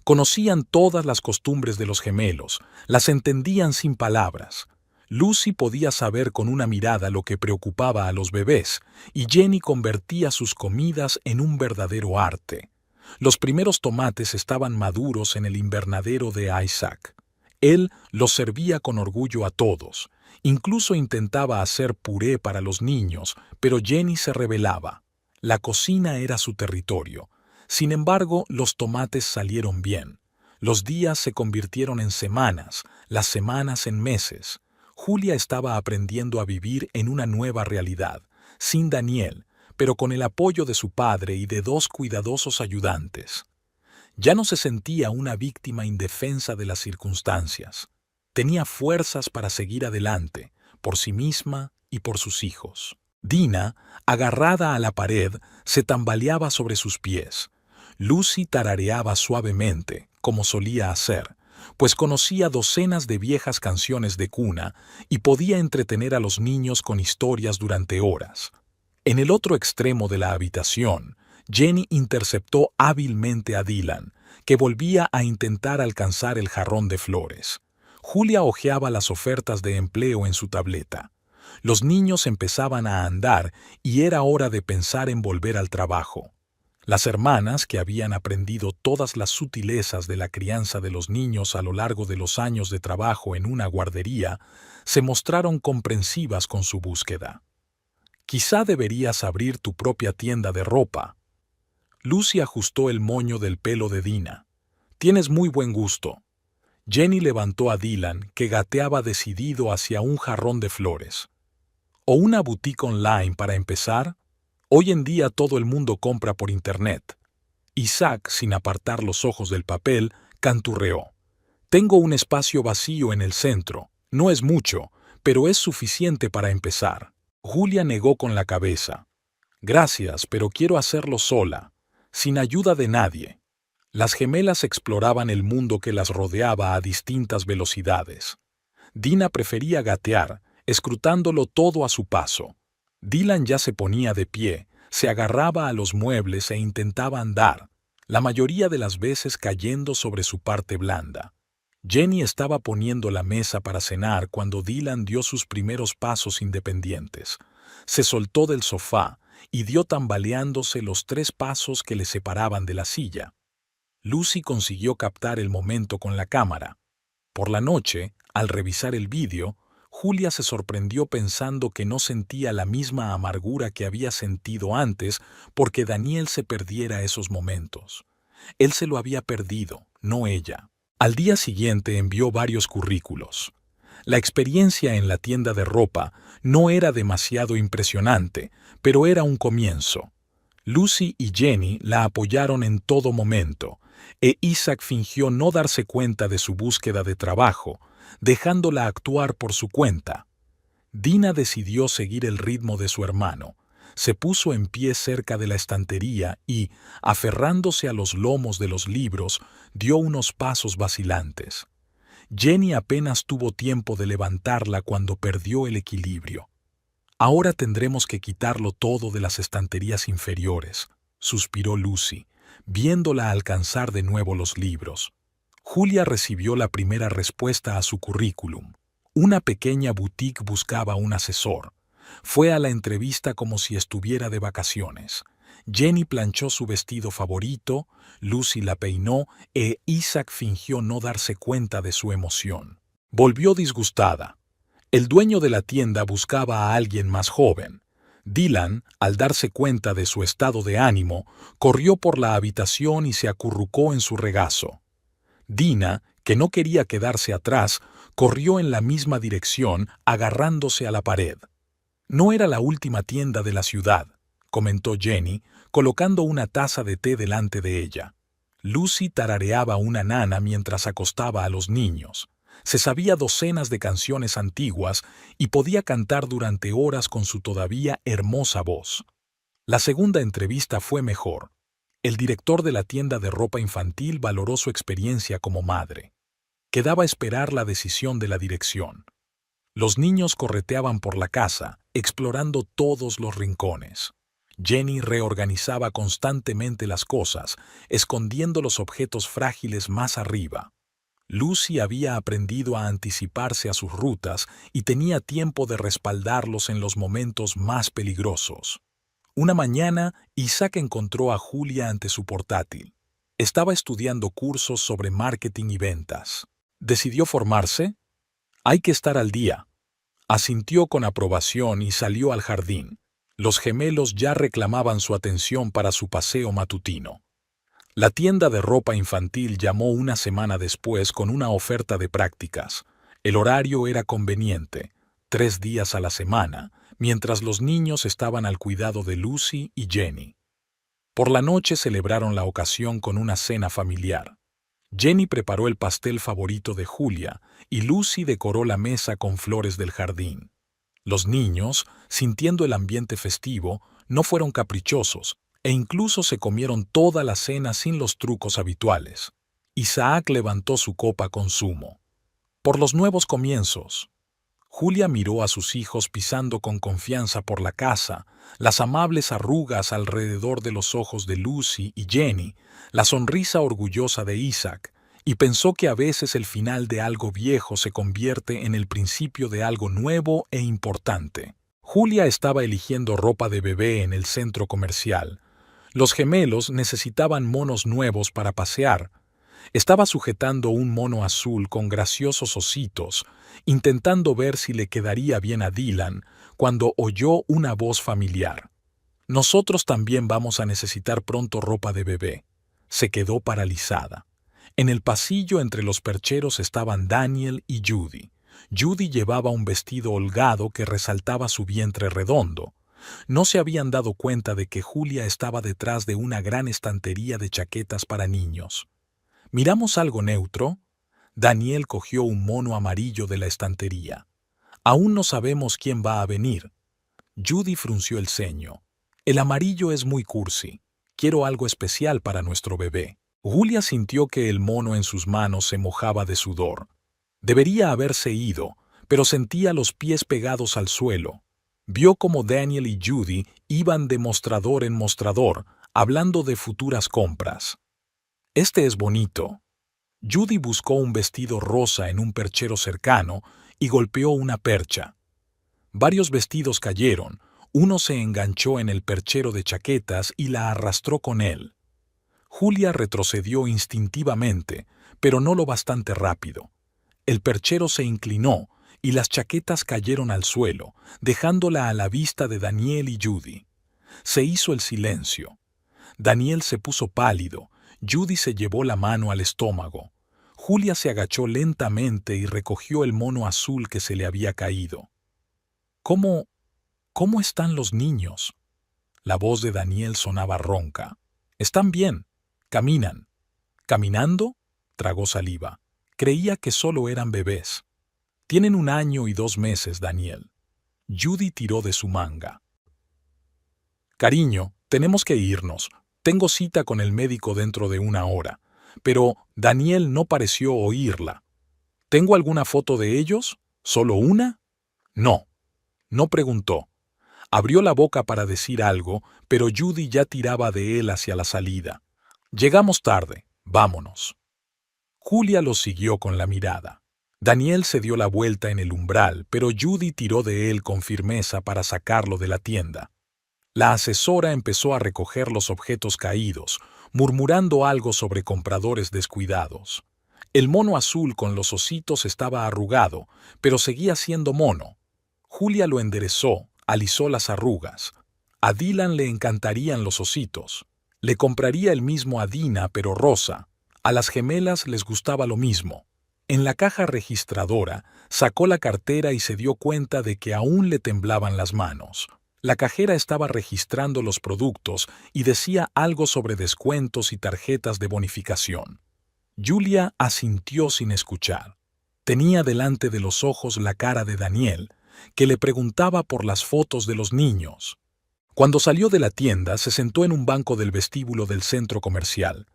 Conocían todas las costumbres de los gemelos, las entendían sin palabras. Lucy podía saber con una mirada lo que preocupaba a los bebés, y Jenny convertía sus comidas en un verdadero arte. Los primeros tomates estaban maduros en el invernadero de Isaac. Él los servía con orgullo a todos. Incluso intentaba hacer puré para los niños, pero Jenny se rebelaba. La cocina era su territorio. Sin embargo, los tomates salieron bien. Los días se convirtieron en semanas, las semanas en meses. Julia estaba aprendiendo a vivir en una nueva realidad, sin Daniel, pero con el apoyo de su padre y de 2 cuidadosos ayudantes. Ya no se sentía una víctima indefensa de las circunstancias. Tenía fuerzas para seguir adelante, por sí misma y por sus hijos. Dina, agarrada a la pared, se tambaleaba sobre sus pies. Lucy tarareaba suavemente, como solía hacer, pues conocía docenas de viejas canciones de cuna y podía entretener a los niños con historias durante horas. En el otro extremo de la habitación, Jenny interceptó hábilmente a Dylan, que volvía a intentar alcanzar el jarrón de flores. Julia hojeaba las ofertas de empleo en su tableta. Los niños empezaban a andar y era hora de pensar en volver al trabajo. Las hermanas, que habían aprendido todas las sutilezas de la crianza de los niños a lo largo de los años de trabajo en una guardería, se mostraron comprensivas con su búsqueda. «Quizá deberías abrir tu propia tienda de ropa». Lucy ajustó el moño del pelo de Dina. «Tienes muy buen gusto». Jenny levantó a Dylan, que gateaba decidido hacia un jarrón de flores. «¿O una boutique online para empezar? Hoy en día todo el mundo compra por internet». Isaac, sin apartar los ojos del papel, canturreó. «Tengo un espacio vacío en el centro. No es mucho, pero es suficiente para empezar». Julia negó con la cabeza. «Gracias, pero quiero hacerlo sola, sin ayuda de nadie». Las gemelas exploraban el mundo que las rodeaba a distintas velocidades. Dina prefería gatear, escrutándolo todo a su paso. Dylan ya se ponía de pie, se agarraba a los muebles e intentaba andar, la mayoría de las veces cayendo sobre su parte blanda. Jenny estaba poniendo la mesa para cenar cuando Dylan dio sus primeros pasos independientes. Se soltó del sofá y dio tambaleándose los 3 pasos que le separaban de la silla. Lucy consiguió captar el momento con la cámara. Por la noche, al revisar el vídeo, Julia se sorprendió pensando que no sentía la misma amargura que había sentido antes porque Daniel se perdiera esos momentos. Él se lo había perdido, no ella. Al día siguiente envió varios currículos. La experiencia en la tienda de ropa no era demasiado impresionante, pero era un comienzo. Lucy y Jenny la apoyaron en todo momento, e Isaac fingió no darse cuenta de su búsqueda de trabajo, dejándola actuar por su cuenta. Dina decidió seguir el ritmo de su hermano. Se puso en pie cerca de la estantería y, aferrándose a los lomos de los libros, dio unos pasos vacilantes. Jenny apenas tuvo tiempo de levantarla cuando perdió el equilibrio. «Ahora tendremos que quitarlo todo de las estanterías inferiores», suspiró Lucy, viéndola alcanzar de nuevo los libros. Julia recibió la primera respuesta a su currículum. Una pequeña boutique buscaba un asesor. Fue a la entrevista como si estuviera de vacaciones. Jenny planchó su vestido favorito, Lucy la peinó e Isaac fingió no darse cuenta de su emoción. Volvió disgustada. El dueño de la tienda buscaba a alguien más joven. Dylan, al darse cuenta de su estado de ánimo, corrió por la habitación y se acurrucó en su regazo. Dina, que no quería quedarse atrás, corrió en la misma dirección, agarrándose a la pared. «No era la última tienda de la ciudad», comentó Jenny, colocando una taza de té delante de ella. Lucy tarareaba una nana mientras acostaba a los niños. Se sabía docenas de canciones antiguas y podía cantar durante horas con su todavía hermosa voz. La segunda entrevista fue mejor. El director de la tienda de ropa infantil valoró su experiencia como madre. Quedaba esperar la decisión de la dirección. Los niños correteaban por la casa, explorando todos los rincones. Jenny reorganizaba constantemente las cosas, escondiendo los objetos frágiles más arriba. Lucy había aprendido a anticiparse a sus rutas y tenía tiempo de respaldarlos en los momentos más peligrosos. Una mañana, Isaac encontró a Julia ante su portátil. Estaba estudiando cursos sobre marketing y ventas. ¿Decidió formarse? Hay que estar al día. Asintió con aprobación y salió al jardín. Los gemelos ya reclamaban su atención para su paseo matutino. La tienda de ropa infantil llamó una semana después con una oferta de prácticas. El horario era conveniente, 3 días a la semana, mientras los niños estaban al cuidado de Lucy y Jenny. Por la noche celebraron la ocasión con una cena familiar. Jenny preparó el pastel favorito de Julia y Lucy decoró la mesa con flores del jardín. Los niños, sintiendo el ambiente festivo, no fueron caprichosos e incluso se comieron toda la cena sin los trucos habituales. Isaac levantó su copa con zumo. Por los nuevos comienzos. Julia miró a sus hijos pisando con confianza por la casa, las amables arrugas alrededor de los ojos de Lucy y Jenny, la sonrisa orgullosa de Isaac, y pensó que a veces el final de algo viejo se convierte en el principio de algo nuevo e importante. Julia estaba eligiendo ropa de bebé en el centro comercial. Los gemelos necesitaban monos nuevos para pasear. Estaba sujetando un mono azul con graciosos ositos, intentando ver si le quedaría bien a Dylan, cuando oyó una voz familiar. «Nosotros también vamos a necesitar pronto ropa de bebé». Se quedó paralizada. En el pasillo entre los percheros estaban Daniel y Judy. Judy llevaba un vestido holgado que resaltaba su vientre redondo. No se habían dado cuenta de que Julia estaba detrás de una gran estantería de chaquetas para niños. «¿Miramos algo neutro?» Daniel cogió un mono amarillo de la estantería. «Aún no sabemos quién va a venir». Judy frunció el ceño. «El amarillo es muy cursi. Quiero algo especial para nuestro bebé». Julia sintió que el mono en sus manos se mojaba de sudor. Debería haberse ido, pero sentía los pies pegados al suelo. Vio cómo Daniel y Judy iban de mostrador en mostrador, hablando de futuras compras. «Este es bonito». Judy buscó un vestido rosa en un perchero cercano y golpeó una percha. Varios vestidos cayeron, uno se enganchó en el perchero de chaquetas y la arrastró con él. Julia retrocedió instintivamente, pero no lo bastante rápido. El perchero se inclinó y las chaquetas cayeron al suelo, dejándola a la vista de Daniel y Judy. Se hizo el silencio. Daniel se puso pálido. Judy se llevó la mano al estómago. Julia se agachó lentamente y recogió el mono azul que se le había caído. ¿Cómo están los niños?» La voz de Daniel sonaba ronca. «Están bien. Caminan». «¿Caminando?» Tragó saliva. Creía que solo eran bebés. «Tienen 1 año y 2 meses, Daniel». Judy tiró de su manga. «Cariño, tenemos que irnos. Tengo cita con el médico dentro de 1 hora». Pero Daniel no pareció oírla. «¿Tengo alguna foto de ellos? ¿Solo una?» «No». No preguntó. Abrió la boca para decir algo, pero Judy ya tiraba de él hacia la salida. «Llegamos tarde. Vámonos». Julia los siguió con la mirada. Daniel se dio la vuelta en el umbral, pero Judy tiró de él con firmeza para sacarlo de la tienda. La asesora empezó a recoger los objetos caídos, murmurando algo sobre compradores descuidados. El mono azul con los ositos estaba arrugado, pero seguía siendo mono. Julia lo enderezó, alisó las arrugas. A Dylan le encantarían los ositos. Le compraría el mismo a Dina, pero rosa. A las gemelas les gustaba lo mismo. En la caja registradora, sacó la cartera y se dio cuenta de que aún le temblaban las manos. La cajera estaba registrando los productos y decía algo sobre descuentos y tarjetas de bonificación. Julia asintió sin escuchar. Tenía delante de los ojos la cara de Daniel, que le preguntaba por las fotos de los niños. Cuando salió de la tienda, se sentó en un banco del vestíbulo del centro comercial.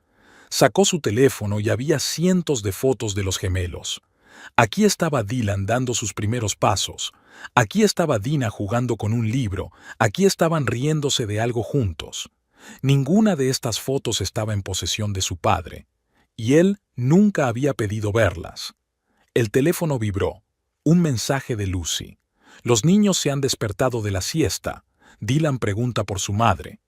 Sacó su teléfono y había cientos de fotos de los gemelos. Aquí estaba Dylan dando sus primeros pasos. Aquí estaba Dina jugando con un libro. Aquí estaban riéndose de algo juntos. Ninguna de estas fotos estaba en posesión de su padre. Y él Nunca había pedido verlas. El teléfono vibró. Un mensaje de Lucy. Los niños se han despertado de la siesta. Dylan pregunta por su madre.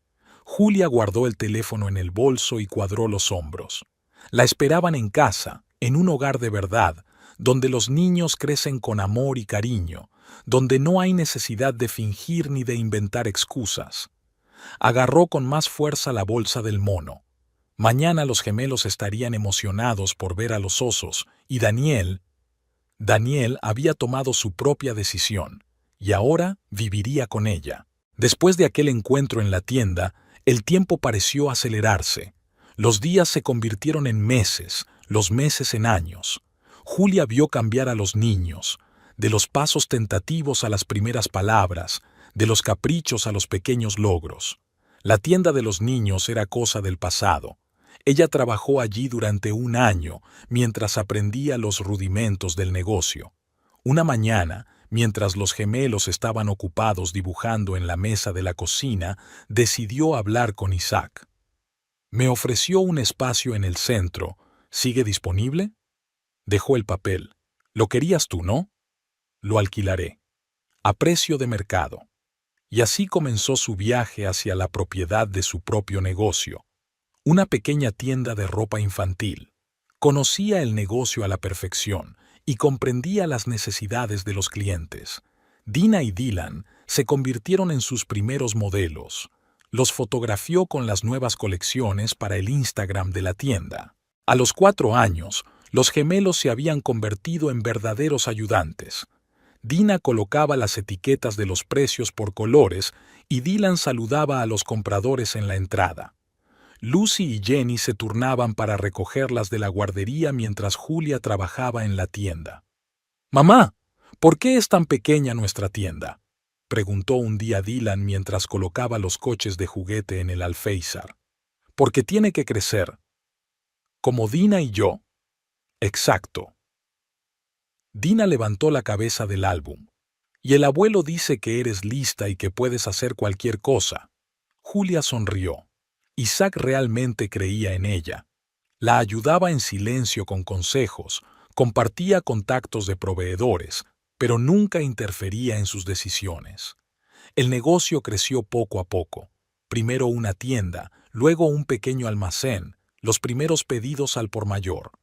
Julia guardó el teléfono en el bolso y cuadró los hombros. La esperaban en casa, en un hogar de verdad, donde los niños crecen con amor y cariño, donde no hay necesidad de fingir ni de inventar excusas. Agarró con más fuerza la bolsa del mono. Mañana los gemelos estarían emocionados por ver a los osos, y Daniel había tomado su propia decisión, y ahora viviría con ella. Después de aquel encuentro en la tienda, el tiempo pareció acelerarse. Los días se convirtieron en meses, los meses en años. Julia vio cambiar a los niños, de los pasos tentativos a las primeras palabras, de los caprichos a los pequeños logros. La tienda de los niños era cosa del pasado. Ella trabajó allí durante un año, mientras aprendía los rudimentos del negocio. Una mañana, mientras los gemelos estaban ocupados dibujando en la mesa de la cocina, decidió hablar con Isaac. Me ofreció un espacio en el centro. ¿Sigue disponible? Dejó el papel. Lo querías tú, ¿no? Lo alquilaré. A precio de mercado. Y así comenzó su viaje hacia la propiedad de su propio negocio. Una pequeña tienda de ropa infantil. Conocía el negocio a la perfección y comprendía las necesidades de los clientes. Dina y Dylan se convirtieron en sus primeros modelos. Los fotografió con las nuevas colecciones para el Instagram de la tienda. A los 4 años, los gemelos se habían convertido en verdaderos ayudantes. Dina colocaba las etiquetas de los precios por colores y Dylan saludaba a los compradores en la entrada. Lucy y Jenny se turnaban para recogerlas de la guardería mientras Julia trabajaba en la tienda. «Mamá, ¿por qué es tan pequeña nuestra tienda?», preguntó un día Dylan mientras colocaba los coches de juguete en el alféizar. «Porque tiene que crecer». «Como Dina y yo». «Exacto». Dina levantó la cabeza del álbum. «Y el abuelo dice que eres lista y que puedes hacer cualquier cosa». Julia sonrió. Isaac realmente creía en ella. La ayudaba en silencio con consejos, compartía contactos de proveedores, pero nunca interfería en sus decisiones. El negocio creció poco a poco. Primero una tienda, luego un pequeño almacén, los primeros pedidos al por mayor.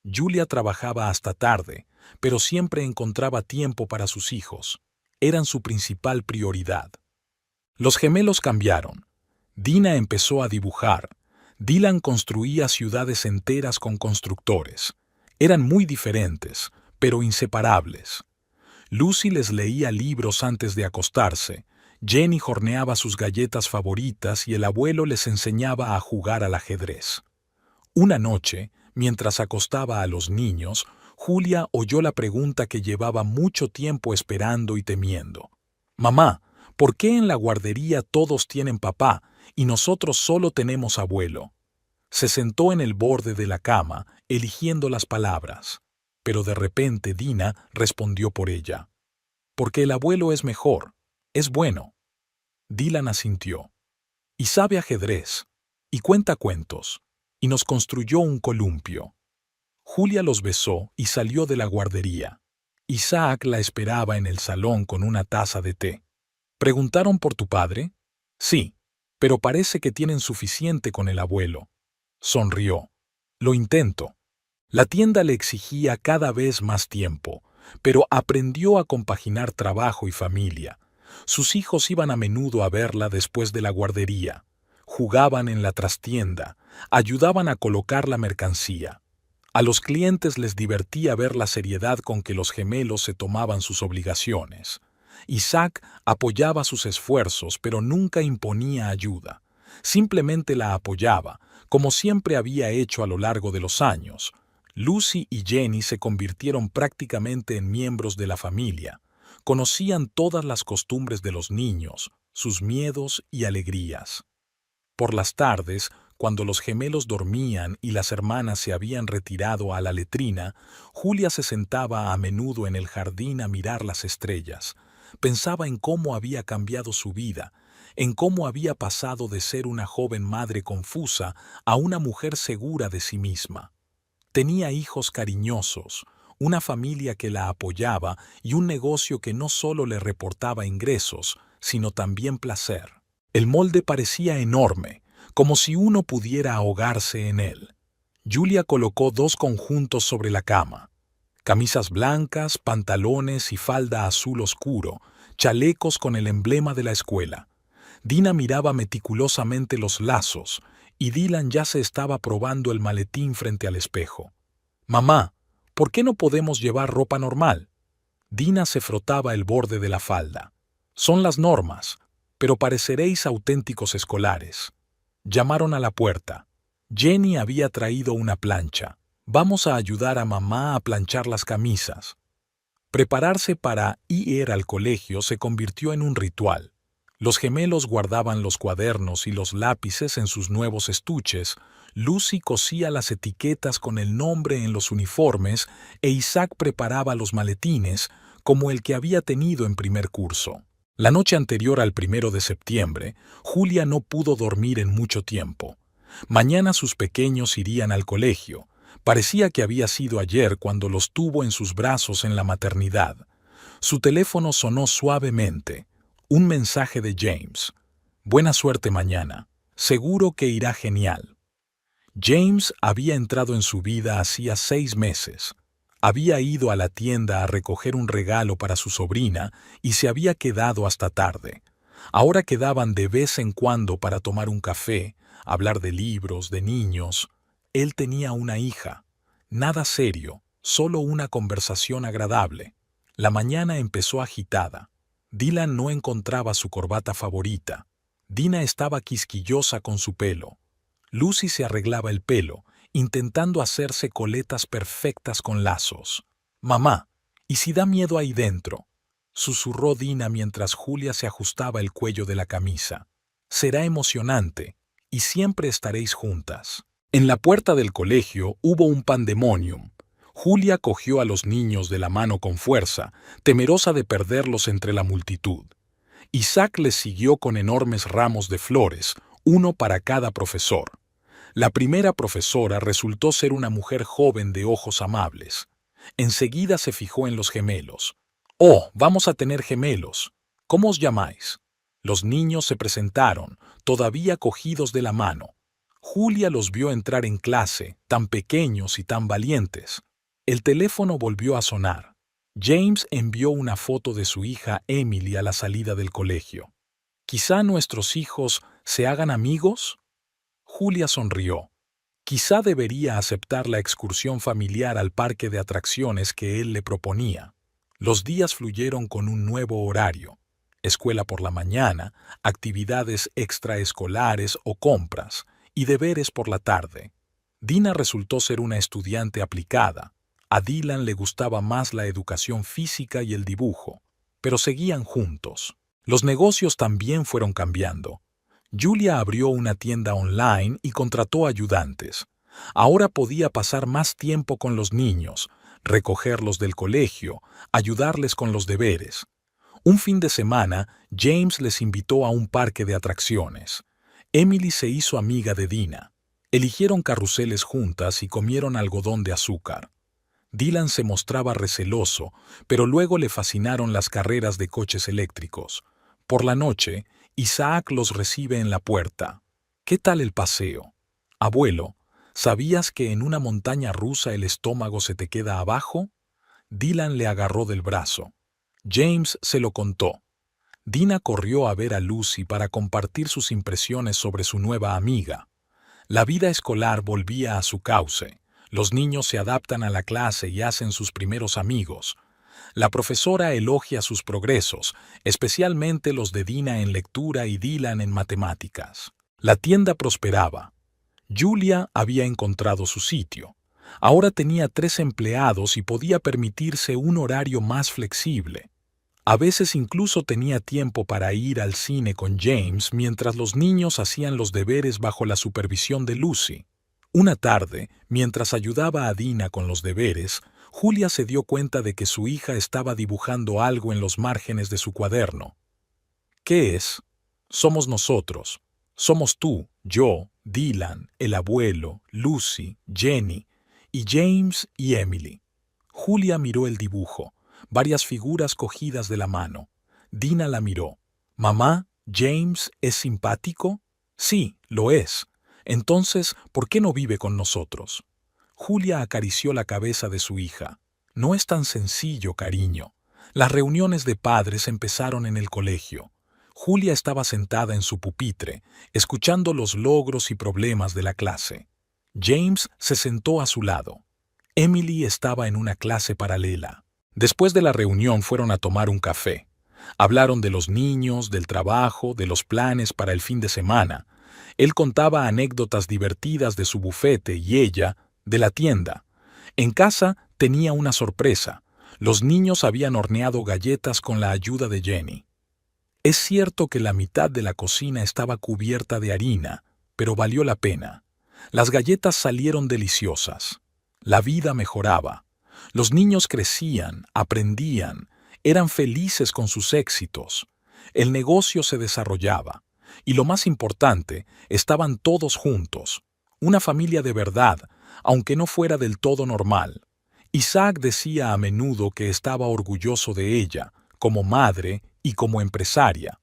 Julia trabajaba hasta tarde, pero siempre encontraba tiempo para sus hijos. Eran su principal prioridad. Los gemelos cambiaron. Dina empezó a dibujar. Dylan construía ciudades enteras con constructores. Eran muy diferentes, pero inseparables. Lucy les leía libros antes de acostarse. Jenny horneaba sus galletas favoritas y el abuelo les enseñaba a jugar al ajedrez. Una noche, mientras acostaba a los niños, Julia oyó la pregunta que llevaba mucho tiempo esperando y temiendo. «Mamá, ¿por qué en la guardería todos tienen papá y nosotros solo tenemos abuelo?» Se sentó en el borde de la cama, eligiendo las palabras. Pero de repente Dina respondió por ella. «Porque el abuelo es mejor, es bueno». Dylan asintió. «Y sabe ajedrez, y cuenta cuentos, y nos construyó un columpio». Julia los besó y salió de la guardería. Isaac la esperaba en el salón con una taza de té. «¿Preguntaron por tu padre?» «Sí, pero parece que tienen suficiente con el abuelo». Sonrió. «Lo intento». La tienda le exigía cada vez más tiempo, pero aprendió a compaginar trabajo y familia. Sus hijos iban a menudo a verla después de la guardería. Jugaban en la trastienda, ayudaban a colocar la mercancía. A los clientes les divertía ver la seriedad con que los gemelos se tomaban sus obligaciones. Isaac apoyaba sus esfuerzos, pero nunca imponía ayuda. Simplemente la apoyaba, como siempre había hecho a lo largo de los años. Lucy y Jenny se convirtieron prácticamente en miembros de la familia. Conocían todas las costumbres de los niños, sus miedos y alegrías. Por las tardes, cuando los gemelos dormían y las hermanas se habían retirado a la letrina, Julia se sentaba a menudo en el jardín a mirar las estrellas. Pensaba en cómo había cambiado su vida, en cómo había pasado de ser una joven madre confusa a una mujer segura de sí misma. Tenía hijos cariñosos, una familia que la apoyaba y un negocio que no solo le reportaba ingresos, sino también placer. El molde parecía enorme, como si uno pudiera ahogarse en él. Julia colocó 2 conjuntos sobre la cama. Camisas blancas, pantalones y falda azul oscuro, chalecos con el emblema de la escuela. Dina miraba meticulosamente los lazos y Dylan ya se estaba probando el maletín frente al espejo. «Mamá, ¿por qué no podemos llevar ropa normal?» Dina se frotaba el borde de la falda. «Son las normas, pero pareceréis auténticos escolares». Llamaron a la puerta. Jenny había traído una plancha. «Vamos a ayudar a mamá a planchar las camisas». Prepararse para ir al colegio se convirtió en un ritual. Los gemelos guardaban los cuadernos y los lápices en sus nuevos estuches, Lucy cosía las etiquetas con el nombre en los uniformes e Isaac preparaba los maletines, como el que había tenido en primer curso. La noche anterior al 1 de septiembre, Julia no pudo dormir en mucho tiempo. Mañana sus pequeños irían al colegio. Parecía que había sido ayer cuando los tuvo en sus brazos en la maternidad. Su teléfono sonó suavemente. Un mensaje de James. «Buena suerte mañana. Seguro que irá genial». James había entrado en su vida hacía 6 meses. Había ido a la tienda a recoger un regalo para su sobrina y se había quedado hasta tarde. Ahora quedaban de vez en cuando para tomar un café, hablar de libros, de niños. Él tenía una hija. Nada serio, solo una conversación agradable. La mañana empezó agitada. Dylan no encontraba su corbata favorita. Dina estaba quisquillosa con su pelo. Lucy se arreglaba el pelo, intentando hacerse coletas perfectas con lazos. «Mamá, ¿y si da miedo ahí dentro?», susurró Dina mientras Julia se ajustaba el cuello de la camisa. «Será emocionante, y siempre estaréis juntas». En la puerta del colegio hubo un pandemonium. Julia cogió a los niños de la mano con fuerza, temerosa de perderlos entre la multitud. Isaac les siguió con enormes ramos de flores, uno para cada profesor. La primera profesora resultó ser una mujer joven de ojos amables. Enseguida se fijó en los gemelos. «Oh, vamos a tener gemelos. ¿Cómo os llamáis?» Los niños se presentaron, todavía cogidos de la mano. Julia los vio entrar en clase, tan pequeños y tan valientes. El teléfono volvió a sonar. James envió una foto de su hija Emily a la salida del colegio. «¿Quizá nuestros hijos se hagan amigos?» Julia sonrió. Quizá debería aceptar la excursión familiar al parque de atracciones que él le proponía. Los días fluyeron con un nuevo horario. Escuela por la mañana, actividades extraescolares o compras, y deberes por la tarde. Dina resultó ser una estudiante aplicada. A Dylan le gustaba más la educación física y el dibujo, pero seguían juntos. Los negocios también fueron cambiando. Julia abrió una tienda online y contrató ayudantes. Ahora podía pasar más tiempo con los niños, recogerlos del colegio, ayudarles con los deberes. Un fin de semana, James les invitó a un parque de atracciones. Emily se hizo amiga de Dina. Eligieron carruseles juntas y comieron algodón de azúcar. Dylan se mostraba receloso, pero luego le fascinaron las carreras de coches eléctricos. Por la noche, Isaac los recibe en la puerta. «¿Qué tal el paseo?» «Abuelo, ¿sabías que en una montaña rusa el estómago se te queda abajo?» Dylan le agarró del brazo. James se lo contó. Dina corrió a ver a Lucy para compartir sus impresiones sobre su nueva amiga. La vida escolar volvía a su cauce. Los niños se adaptan a la clase y hacen sus primeros amigos. La profesora elogia sus progresos, especialmente los de Dina en lectura y Dylan en matemáticas. La tienda prosperaba. Julia había encontrado su sitio. Ahora tenía 3 empleados y podía permitirse un horario más flexible. A veces incluso tenía tiempo para ir al cine con James mientras los niños hacían los deberes bajo la supervisión de Lucy. Una tarde, mientras ayudaba a Dina con los deberes, Julia se dio cuenta de que su hija estaba dibujando algo en los márgenes de su cuaderno. «¿Qué es?» «Somos nosotros. Somos tú, yo, Dylan, el abuelo, Lucy, Jenny. y James y Emily. Julia miró el dibujo, varias figuras cogidas de la mano. Dina la miró. «Mamá, ¿James es simpático?» «Sí, lo es. Entonces, ¿por qué no vive con nosotros?» Julia acarició la cabeza de su hija. «No es tan sencillo, cariño. Las reuniones de padres empezaron en el colegio. Julia estaba sentada en su pupitre, escuchando los logros y problemas de la clase. James se sentó a su lado. Emily estaba en una clase paralela. Después de la reunión fueron a tomar un café. Hablaron de los niños, del trabajo, de los planes para el fin de semana. Él contaba anécdotas divertidas de su bufete y ella, de la tienda. En casa tenía una sorpresa. Los niños habían horneado galletas con la ayuda de Jenny. Es cierto que la mitad de la cocina estaba cubierta de harina, pero valió la pena. Las galletas salieron deliciosas. La vida mejoraba. Los niños crecían, aprendían, eran felices con sus éxitos. El negocio se desarrollaba. Y lo más importante, estaban todos juntos. Una familia de verdad, aunque no fuera del todo normal. Isaac decía a menudo que estaba orgulloso de ella, como madre y como empresaria.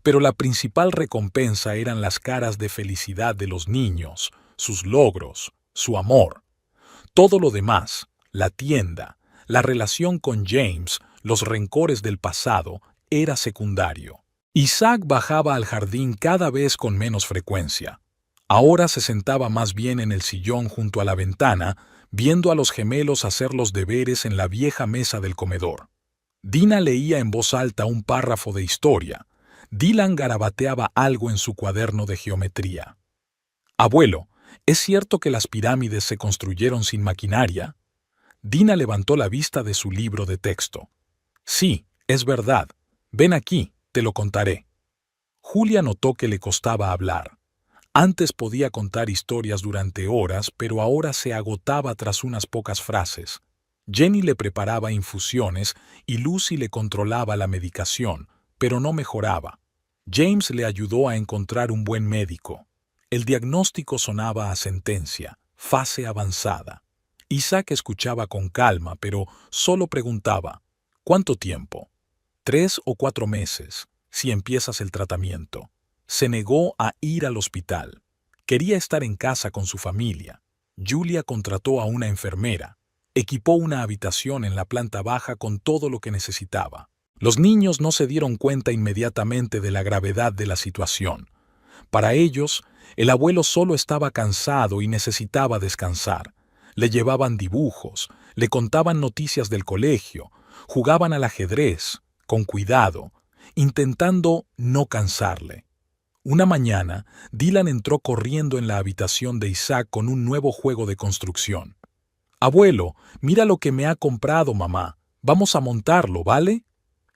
Pero la principal recompensa eran las caras de felicidad de los niños, sus logros, su amor. Todo lo demás, la tienda, la relación con James, los rencores del pasado, era secundario. Isaac bajaba al jardín cada vez con menos frecuencia. Ahora se sentaba más bien en el sillón junto a la ventana, viendo a los gemelos hacer los deberes en la vieja mesa del comedor. Dina leía en voz alta un párrafo de historia. Dylan garabateaba algo en su cuaderno de geometría. «Abuelo, ¿es cierto que las pirámides se construyeron sin maquinaria?» Dina levantó la vista de su libro de texto. «Sí, es verdad. Ven aquí, te lo contaré». Julia notó que le costaba hablar. Antes podía contar historias durante horas, pero ahora se agotaba tras unas pocas frases. Jenny le preparaba infusiones y Lucy le controlaba la medicación, pero no mejoraba. James le ayudó a encontrar un buen médico. El diagnóstico sonaba a sentencia, fase avanzada. Isaac escuchaba con calma, pero solo preguntaba, «¿Cuánto tiempo?» 3 o 4 meses, si empiezas el tratamiento. Se negó a ir al hospital. Quería estar en casa con su familia. Julia contrató a una enfermera. Equipó una habitación en la planta baja con todo lo que necesitaba. Los niños no se dieron cuenta inmediatamente de la gravedad de la situación. Para ellos, el abuelo solo estaba cansado y necesitaba descansar. Le llevaban dibujos, le contaban noticias del colegio, jugaban al ajedrez, con cuidado, intentando no cansarle. Una mañana, Dylan entró corriendo en la habitación de Isaac con un nuevo juego de construcción. «Abuelo, mira lo que me ha comprado mamá. Vamos a montarlo, ¿vale?»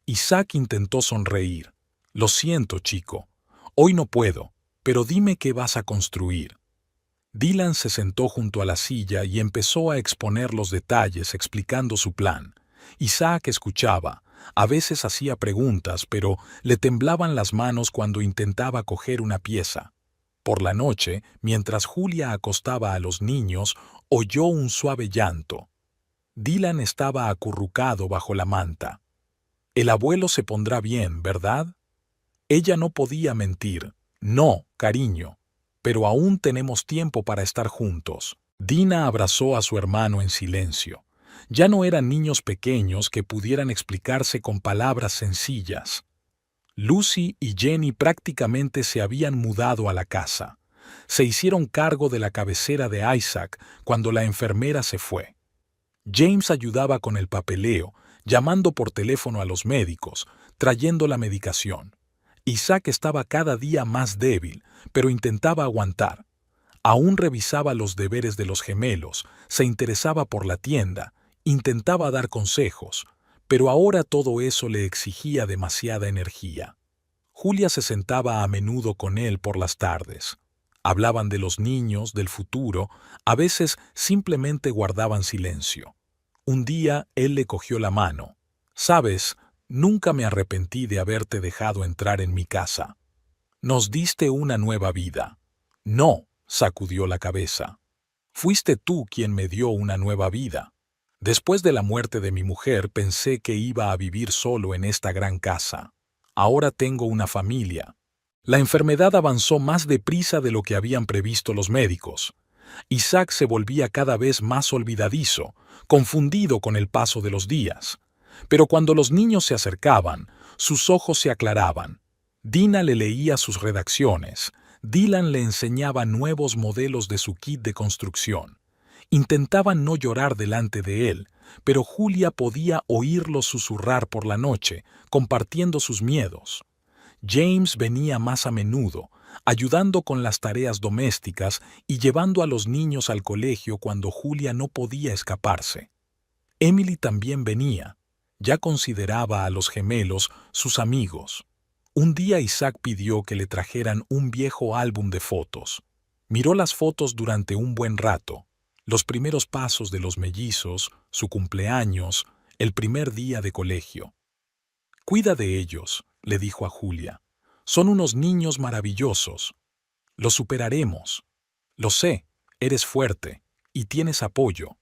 Isaac intentó sonreír. «Lo siento, chico. Hoy no puedo, pero dime qué vas a construir». Dylan se sentó junto a la silla y empezó a exponer los detalles explicando su plan. Isaac escuchaba. A veces hacía preguntas, pero le temblaban las manos cuando intentaba coger una pieza. Por la noche, mientras Julia acostaba a los niños, oyó un suave llanto. Dylan estaba acurrucado bajo la manta. «El abuelo se pondrá bien, ¿verdad?» Ella no podía mentir. «No, cariño. Pero aún tenemos tiempo para estar juntos». Dina abrazó a su hermano en silencio. Ya no eran niños pequeños que pudieran explicarse con palabras sencillas. Lucy y Jenny prácticamente se habían mudado a la casa. Se hicieron cargo de la cabecera de Isaac cuando la enfermera se fue. James ayudaba con el papeleo, llamando por teléfono a los médicos, trayendo la medicación. Isaac estaba cada día más débil, pero intentaba aguantar. Aún revisaba los deberes de los gemelos, se interesaba por la tienda, intentaba dar consejos, pero ahora todo eso le exigía demasiada energía. Julia se sentaba a menudo con él por las tardes. Hablaban de los niños, del futuro, a veces simplemente guardaban silencio. Un día él le cogió la mano. «Sabes, nunca me arrepentí de haberte dejado entrar en mi casa. Nos diste una nueva vida». «No», sacudió la cabeza. Fuiste tú quien me dio una nueva vida. Después de la muerte de mi mujer pensé que iba a vivir solo en esta gran casa. Ahora tengo una familia. La enfermedad avanzó más deprisa de lo que habían previsto los médicos. Isaac se volvía cada vez más olvidadizo, confundido con el paso de los días. Pero cuando los niños se acercaban, sus ojos se aclaraban. Dina le leía sus redacciones. Dylan le enseñaba nuevos modelos de su kit de construcción. Intentaban no llorar delante de él, pero Julia podía oírlos susurrar por la noche, compartiendo sus miedos. James venía más a menudo, ayudando con las tareas domésticas y llevando a los niños al colegio cuando Julia no podía escaparse. Emily también venía. Ya consideraba a los gemelos sus amigos. Un día Isaac pidió que le trajeran un viejo álbum de fotos. Miró las fotos durante un buen rato. Los primeros pasos de los mellizos, su cumpleaños, el primer día de colegio. «Cuida de ellos», le dijo a Julia. «Son unos niños maravillosos. Los superaremos. Lo sé, eres fuerte y tienes apoyo».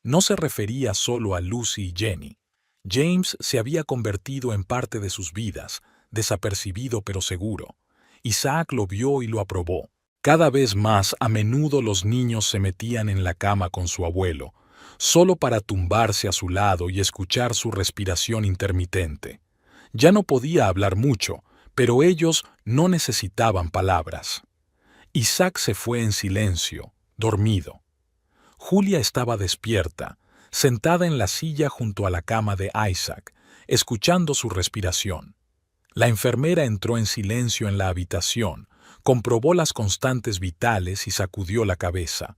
No se refería solo a Lucy y Jenny. James se había convertido en parte de sus vidas, desapercibido pero seguro. Isaac lo vio y lo aprobó. Cada vez más a menudo los niños se metían en la cama con su abuelo, solo para tumbarse a su lado y escuchar su respiración intermitente. Ya no podía hablar mucho, pero ellos no necesitaban palabras. Isaac se fue en silencio, dormido. Julia estaba despierta, sentada en la silla junto a la cama de Isaac, escuchando su respiración. La enfermera entró en silencio en la habitación, comprobó las constantes vitales y sacudió la cabeza.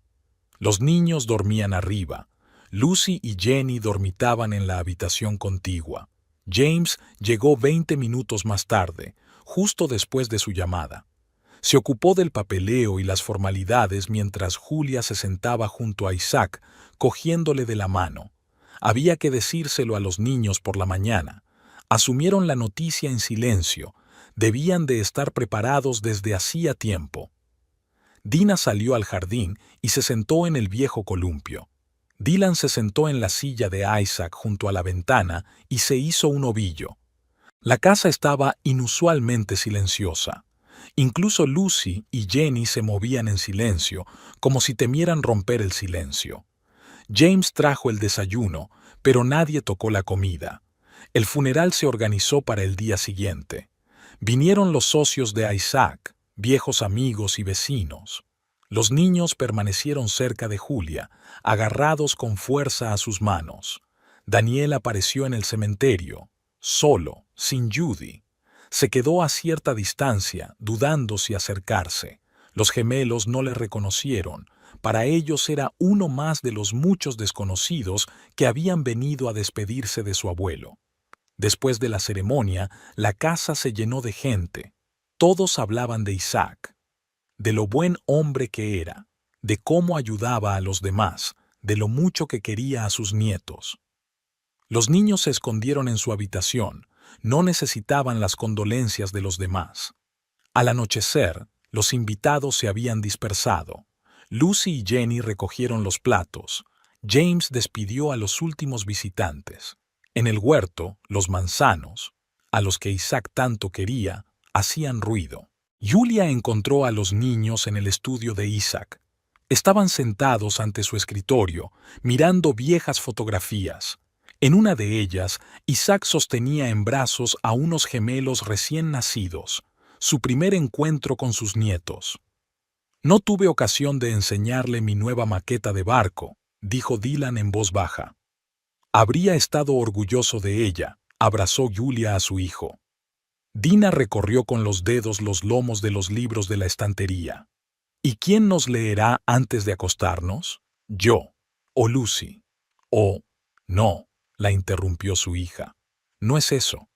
Los niños dormían arriba. Lucy y Jenny dormitaban en la habitación contigua. James llegó 20 minutos más tarde, justo después de su llamada. Se ocupó del papeleo y las formalidades mientras Julia se sentaba junto a Isaac, cogiéndole de la mano. Había que decírselo a los niños por la mañana. Asumieron la noticia en silencio. Debían de estar preparados desde hacía tiempo. Dina salió al jardín y se sentó en el viejo columpio. Dylan se sentó en la silla de Isaac junto a la ventana y se hizo un ovillo. La casa estaba inusualmente silenciosa. Incluso Lucy y Jenny se movían en silencio, como si temieran romper el silencio. James trajo el desayuno, pero nadie tocó la comida. El funeral se organizó para el día siguiente. Vinieron los socios de Isaac, viejos amigos y vecinos. Los niños permanecieron cerca de Julia, agarrados con fuerza a sus manos. Daniel apareció en el cementerio, solo, sin Judy. Se quedó a cierta distancia, dudando si acercarse. Los gemelos no le reconocieron. Para ellos era uno más de los muchos desconocidos que habían venido a despedirse de su abuelo. Después de la ceremonia, la casa se llenó de gente. Todos hablaban de Isaac, de lo buen hombre que era, de cómo ayudaba a los demás, de lo mucho que quería a sus nietos. Los niños se escondieron en su habitación, no necesitaban las condolencias de los demás. Al anochecer, los invitados se habían dispersado. Lucy y Jenny recogieron los platos. James despidió a los últimos visitantes. En el huerto, los manzanos, a los que Isaac tanto quería, hacían ruido. Julia encontró a los niños en el estudio de Isaac. Estaban sentados ante su escritorio, mirando viejas fotografías. En una de ellas, Isaac sostenía en brazos a unos gemelos recién nacidos, su primer encuentro con sus nietos. «No tuve ocasión de enseñarle mi nueva maqueta de barco», dijo Dylan en voz baja. «Habría estado orgulloso de ella», abrazó Julia a su hijo. Dina recorrió con los dedos los lomos de los libros de la estantería. «¿Y quién nos leerá antes de acostarnos? ¿Yo? ¿O Lucy? ¿O...?» «No», la interrumpió su hija. «No es eso».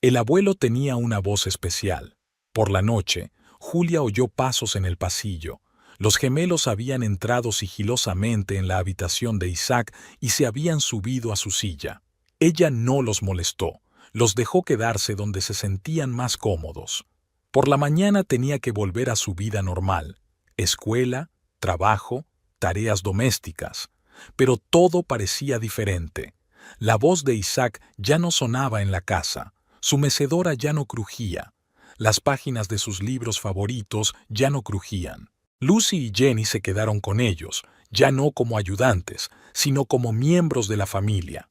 El abuelo tenía una voz especial. Por la noche, Julia oyó pasos en el pasillo. Los gemelos habían entrado sigilosamente en la habitación de Isaac y se habían subido a su silla. Ella no los molestó, los dejó quedarse donde se sentían más cómodos. Por la mañana tenía que volver a su vida normal: escuela, trabajo, tareas domésticas. Pero todo parecía diferente. La voz de Isaac ya no sonaba en la casa, su mecedora ya no crujía, las páginas de sus libros favoritos ya no crujían. Lucy y Jenny se quedaron con ellos, ya no como ayudantes, sino como miembros de la familia.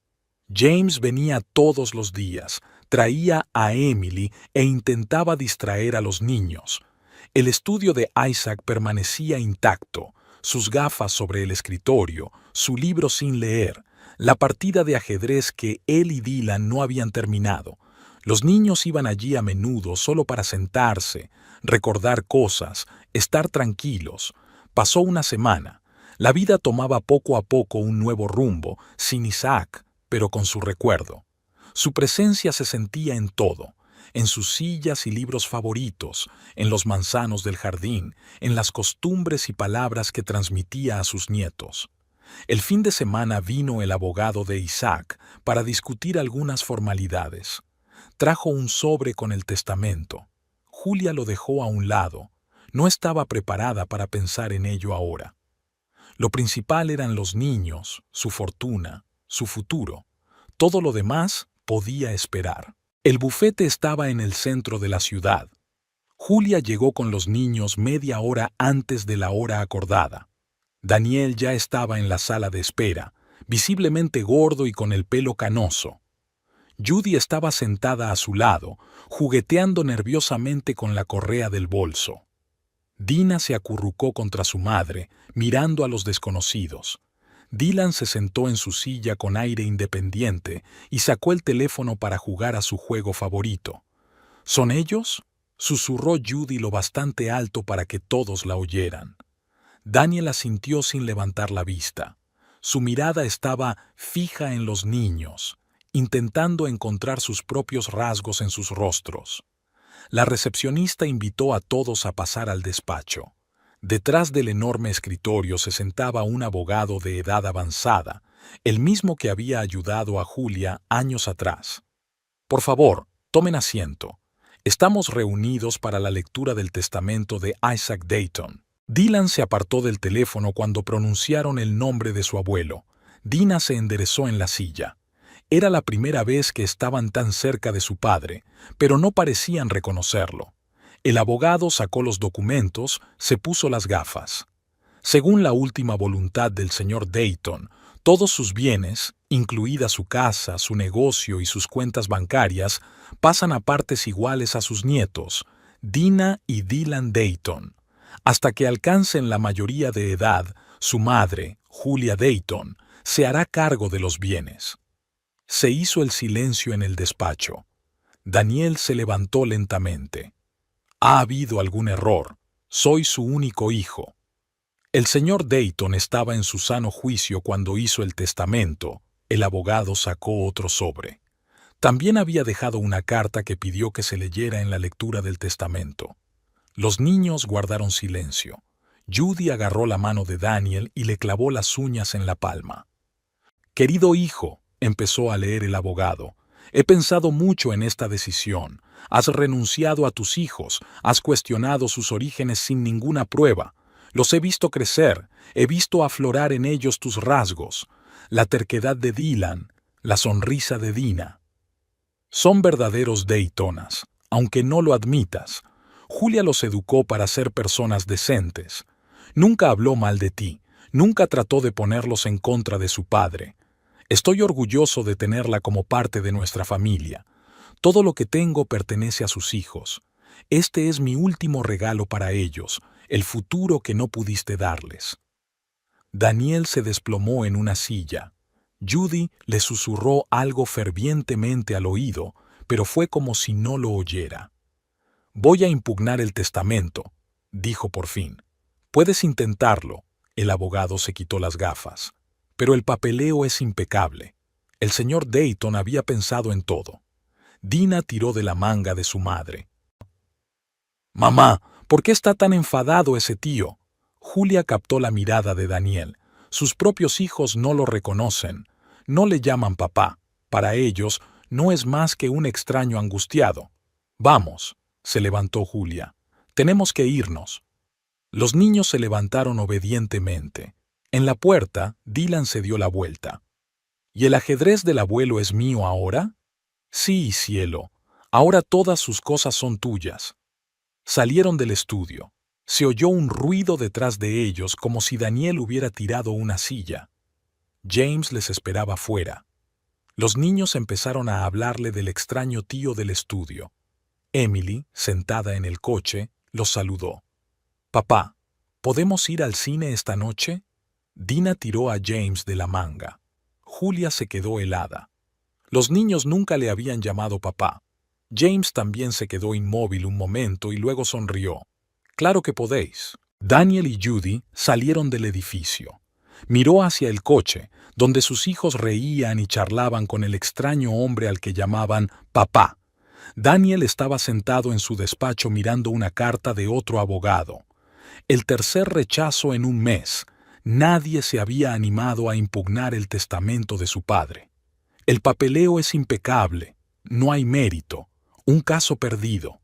James venía todos los días, traía a Emily e intentaba distraer a los niños. El estudio de Isaac permanecía intacto, sus gafas sobre el escritorio, su libro sin leer, la partida de ajedrez que él y Dylan no habían terminado. Los niños iban allí a menudo solo para sentarse, recordar cosas, estar tranquilos. Pasó una semana. La vida tomaba poco a poco un nuevo rumbo, sin Isaac, pero con su recuerdo. Su presencia se sentía en todo, en sus sillas y libros favoritos, en los manzanos del jardín, en las costumbres y palabras que transmitía a sus nietos. El fin de semana vino el abogado de Isaac para discutir algunas formalidades. Trajo un sobre con el testamento. Julia lo dejó a un lado. No estaba preparada para pensar en ello ahora. Lo principal eran los niños, su fortuna, su futuro. Todo lo demás podía esperar. El bufete estaba en el centro de la ciudad. Julia llegó con los niños media hora antes de la hora acordada. Daniel ya estaba en la sala de espera, visiblemente gordo y con el pelo canoso. Judy estaba sentada a su lado, jugueteando nerviosamente con la correa del bolso. Dina se acurrucó contra su madre, mirando a los desconocidos. Dylan se sentó en su silla con aire independiente y sacó el teléfono para jugar a su juego favorito. ¿Son ellos?, susurró Judy lo bastante alto para que todos la oyeran. Daniel asintió sin levantar la vista. Su mirada estaba fija en los niños, intentando encontrar sus propios rasgos en sus rostros. La recepcionista invitó a todos a pasar al despacho. Detrás del enorme escritorio se sentaba un abogado de edad avanzada, el mismo que había ayudado a Julia años atrás. Por favor, tomen asiento. Estamos reunidos para la lectura del testamento de Isaac Dayton. Dylan se apartó del teléfono cuando pronunciaron el nombre de su abuelo. Dina se enderezó en la silla. Era la primera vez que estaban tan cerca de su padre, pero no parecían reconocerlo. El abogado sacó los documentos, se puso las gafas. Según la última voluntad del señor Dayton, todos sus bienes, incluida su casa, su negocio y sus cuentas bancarias, pasan a partes iguales a sus nietos, Dina y Dylan Dayton. Hasta que alcancen la mayoría de edad, su madre, Julia Dayton, se hará cargo de los bienes. Se hizo el silencio en el despacho. Daniel se levantó lentamente. Ha habido algún error. Soy su único hijo. El señor Dayton estaba en su sano juicio cuando hizo el testamento. El abogado sacó otro sobre. También había dejado una carta que pidió que se leyera en la lectura del testamento. Los niños guardaron silencio. Judy agarró la mano de Daniel y le clavó las uñas en la palma. Querido hijo, empezó a leer el abogado, he pensado mucho en esta decisión. Has renunciado a tus hijos, has cuestionado sus orígenes sin ninguna prueba. Los he visto crecer, he visto aflorar en ellos tus rasgos, la terquedad de Dylan, la sonrisa de Dina. Son verdaderos Daytonas, aunque no lo admitas. Julia los educó para ser personas decentes. Nunca habló mal de ti, nunca trató de ponerlos en contra de su padre. Estoy orgulloso de tenerla como parte de nuestra familia. Todo lo que tengo pertenece a sus hijos. Este es mi último regalo para ellos, el futuro que no pudiste darles. Daniel se desplomó en una silla. Judy le susurró algo fervientemente al oído, pero fue como si no lo oyera. Voy a impugnar el testamento, dijo por fin. Puedes intentarlo. El abogado se quitó las gafas. Pero el papeleo es impecable. El señor Dayton había pensado en todo. Dina tiró de la manga de su madre. Mamá, ¿por qué está tan enfadado ese tío? Julia captó la mirada de Daniel. Sus propios hijos no lo reconocen. No le llaman papá. Para ellos no es más que un extraño angustiado. Vamos, se levantó Julia. Tenemos que irnos. Los niños se levantaron obedientemente. En la puerta, Dylan se dio la vuelta. ¿Y el ajedrez del abuelo es mío ahora? Sí, cielo. Ahora todas sus cosas son tuyas. Salieron del estudio. Se oyó un ruido detrás de ellos como si Daniel hubiera tirado una silla. James les esperaba fuera. Los niños empezaron a hablarle del extraño tío del estudio. Emily, sentada en el coche, los saludó. «Papá, ¿podemos ir al cine esta noche?» Dina tiró a James de la manga. Julia se quedó helada. Los niños nunca le habían llamado papá. James también se quedó inmóvil un momento y luego sonrió. «Claro que podéis». Daniel y Judy salieron del edificio. Miró hacia el coche, donde sus hijos reían y charlaban con el extraño hombre al que llamaban papá. Daniel estaba sentado en su despacho mirando una carta de otro abogado. El tercer rechazo en un mes. Nadie se había animado a impugnar el testamento de su padre. El papeleo es impecable. No hay mérito. Un caso perdido.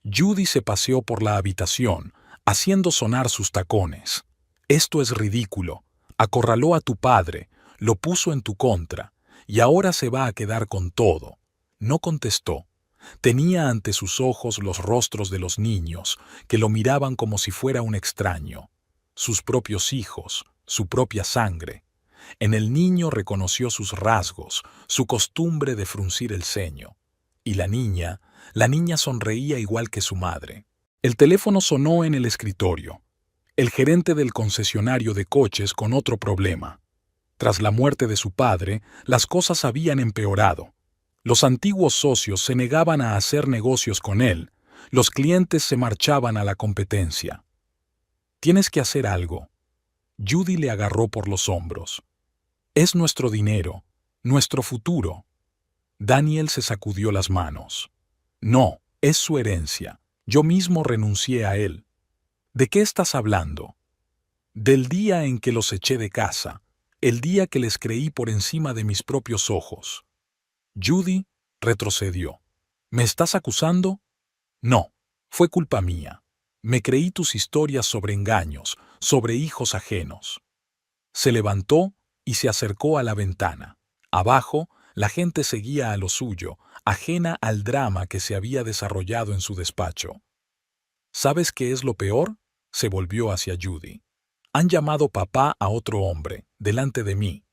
Judy se paseó por la habitación, haciendo sonar sus tacones. «Esto es ridículo. Acorraló a tu padre, lo puso en tu contra, y ahora se va a quedar con todo». No contestó. Tenía ante sus ojos los rostros de los niños, que lo miraban como si fuera un extraño. Sus propios hijos, su propia sangre. En el niño reconoció sus rasgos, su costumbre de fruncir el ceño. Y la niña sonreía igual que su madre. El teléfono sonó en el escritorio. El gerente del concesionario de coches con otro problema. Tras la muerte de su padre, las cosas habían empeorado. Los antiguos socios se negaban a hacer negocios con él. Los clientes se marchaban a la competencia. «Tienes que hacer algo». Judy le agarró por los hombros. «Es nuestro dinero, nuestro futuro». Daniel se sacudió las manos. «No, es su herencia. Yo mismo renuncié a él». «¿De qué estás hablando?» «Del día en que los eché de casa, el día que les creí por encima de mis propios ojos». Judy retrocedió. «¿Me estás acusando?» «No, fue culpa mía. Me creí tus historias sobre engaños, sobre hijos ajenos». Se levantó y se acercó a la ventana. Abajo, la gente seguía a lo suyo, ajena al drama que se había desarrollado en su despacho. «¿Sabes qué es lo peor?», se volvió hacia Judy. «Han llamado papá a otro hombre, delante de mí,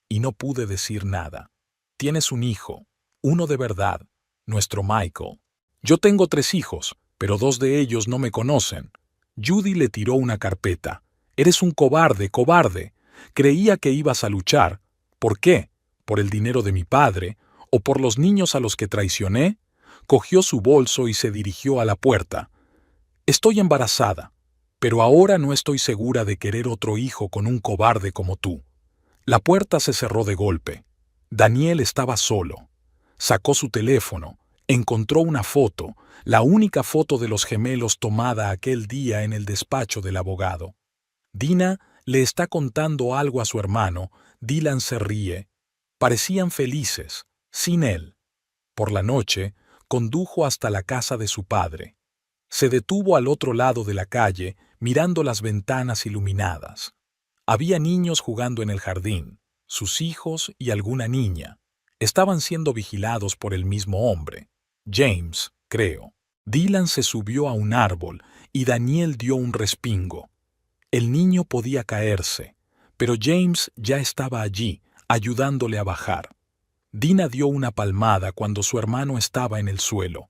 y no pude decir nada. Tienes un hijo, uno de verdad, nuestro Michael. Yo tengo 3 hijos, pero 2 de ellos no me conocen». Judy le tiró una carpeta. «Eres un cobarde, cobarde. Creía que ibas a luchar. ¿Por qué? ¿Por el dinero de mi padre? ¿O por los niños a los que traicioné?». Cogió su bolso y se dirigió a la puerta. «Estoy embarazada, pero ahora no estoy segura de querer otro hijo con un cobarde como tú». La puerta se cerró de golpe. Daniel estaba solo. Sacó su teléfono, encontró una foto, la única foto de los gemelos tomada aquel día en el despacho del abogado. Dina le está contando algo a su hermano. Dylan se ríe. Parecían felices, sin él. Por la noche, condujo hasta la casa de su padre. Se detuvo al otro lado de la calle, mirando las ventanas iluminadas. Había niños jugando en el jardín, sus hijos y alguna niña. Estaban siendo vigilados por el mismo hombre. James, creo. Dylan se subió a un árbol y Daniel dio un respingo. El niño podía caerse, pero James ya estaba allí, ayudándole a bajar. Dina dio una palmada cuando su hermano estaba en el suelo.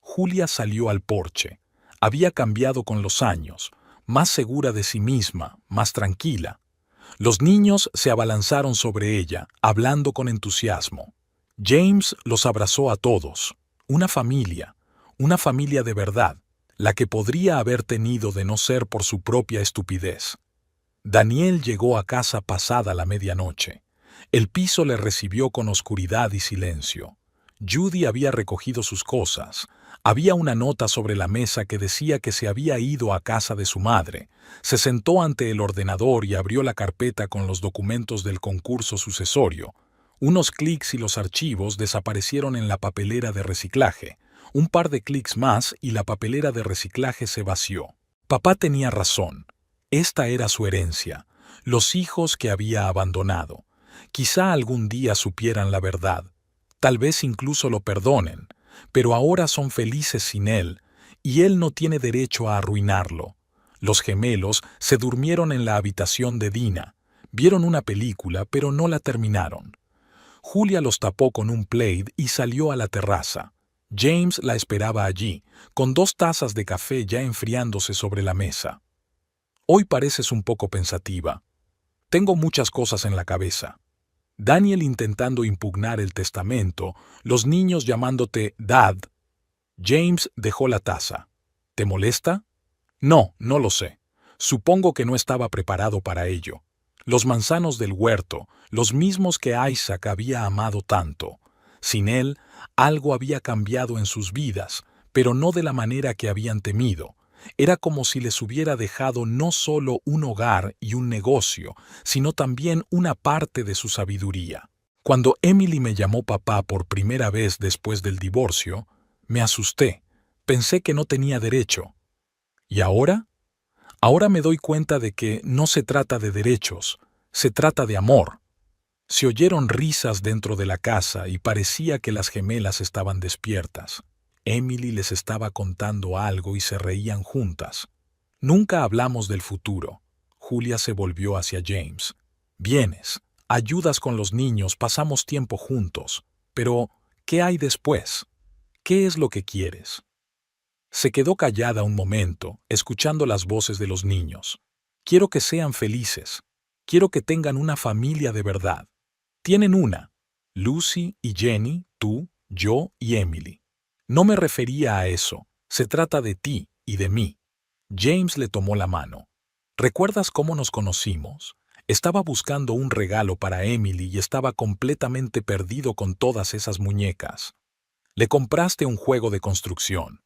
Julia salió al porche. Había cambiado con los años, más segura de sí misma, más tranquila. Los niños se abalanzaron sobre ella, hablando con entusiasmo. James los abrazó a todos. Una familia de verdad, la que podría haber tenido de no ser por su propia estupidez. Daniel llegó a casa pasada la medianoche. El piso le recibió con oscuridad y silencio. Judy había recogido sus cosas. Había una nota sobre la mesa que decía que se había ido a casa de su madre. Se sentó ante el ordenador y abrió la carpeta con los documentos del concurso sucesorio. Unos clics y los archivos desaparecieron en la papelera de reciclaje. Un par de clics más y la papelera de reciclaje se vació. Papá tenía razón. Esta era su herencia. los hijos que había abandonado. Quizá algún día supieran la verdad, tal vez incluso lo perdonen, pero ahora son felices sin él, y él no tiene derecho a arruinarlo. Los gemelos se durmieron en la habitación de Dina, vieron una película, pero no la terminaron. Julia los tapó con un plaid y salió a la terraza. James la esperaba allí, con 2 tazas de café ya enfriándose sobre la mesa. Hoy pareces un poco pensativa. Tengo muchas cosas en la cabeza. Daniel intentando impugnar el testamento, los niños llamándote Dad. James dejó la taza. ¿Te molesta? No, no lo sé. Supongo que no estaba preparado para ello. Los manzanos del huerto, los mismos que Isaac había amado tanto. Sin él, algo había cambiado en sus vidas, pero no de la manera que habían temido. Era como si les hubiera dejado no solo un hogar y un negocio, sino también una parte de su sabiduría. Cuando Emily me llamó papá por primera vez después del divorcio, me asusté. Pensé que no tenía derecho. ¿Y ahora? Ahora me doy cuenta de que no se trata de derechos, se trata de amor. Se oyeron risas dentro de la casa y parecía que las gemelas estaban despiertas. Emily les estaba contando algo y se reían juntas. Nunca hablamos del futuro. Julia se volvió hacia James. Vienes, ayudas con los niños, pasamos tiempo juntos. Pero, ¿qué hay después? ¿Qué es lo que quieres? Se quedó callada un momento, escuchando las voces de los niños. Quiero que sean felices. Quiero que tengan una familia de verdad. Tienen una. Lucy y Jenny, tú, yo y Emily. No me refería a eso. Se trata de ti y de mí. James le tomó la mano. ¿Recuerdas cómo nos conocimos? Estaba buscando un regalo para Emily y estaba completamente perdido con todas esas muñecas. Le compraste un juego de construcción.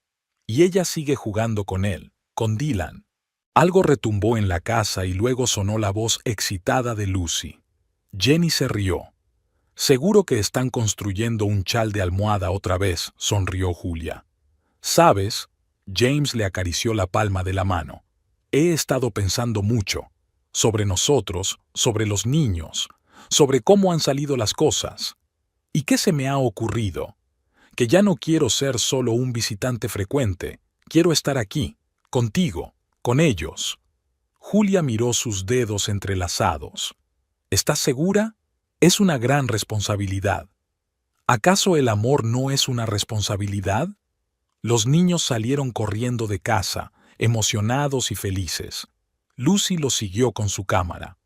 Y ella sigue jugando con él, con Dylan. Algo retumbó en la casa y luego sonó la voz excitada de Lucy. Jenny se rió. Seguro que están construyendo un chal de almohada otra vez, sonrió Julia. ¿Sabes? James le acarició la palma de la mano. He estado pensando mucho. Sobre nosotros, sobre los niños, sobre cómo han salido las cosas. ¿Y qué se me ha ocurrido? Que ya no quiero ser solo un visitante frecuente. Quiero estar aquí, contigo, con ellos. Julia miró sus dedos entrelazados. ¿Estás segura? Es una gran responsabilidad. ¿Acaso el amor no es una responsabilidad? Los niños salieron corriendo de casa, emocionados y felices. Lucy los siguió con su cámara.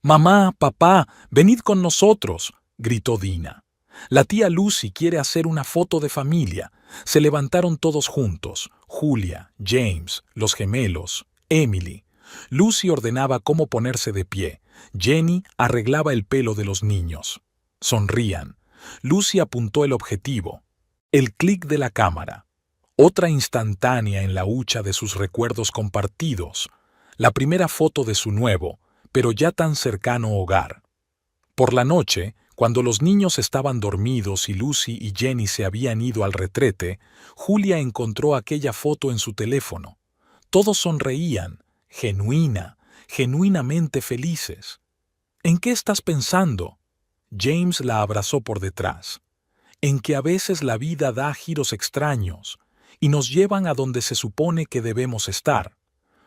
«Mamá, papá, venid con nosotros», gritó Dina. «La tía Lucy quiere hacer una foto de familia». Se levantaron todos juntos, Julia, James, los gemelos, Emily. Lucy ordenaba cómo ponerse de pie. Jenny arreglaba el pelo de los niños. Sonrían. Lucy apuntó el objetivo. El clic de la cámara. Otra instantánea en la hucha de sus recuerdos compartidos. La primera foto de su nuevo, pero ya tan cercano hogar. Por la noche, cuando los niños estaban dormidos y Lucy y Jenny se habían ido al retrete, Julia encontró aquella foto en su teléfono. Todos sonreían, genuinamente felices. ¿En qué estás pensando? James la abrazó por detrás. En que a veces la vida da giros extraños y nos llevan a donde se supone que debemos estar.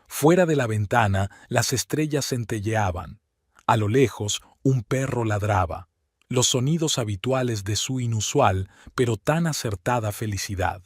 Fuera de la ventana, las estrellas centelleaban. A lo lejos, un perro ladraba. Los sonidos habituales de su inusual, pero tan acertada felicidad.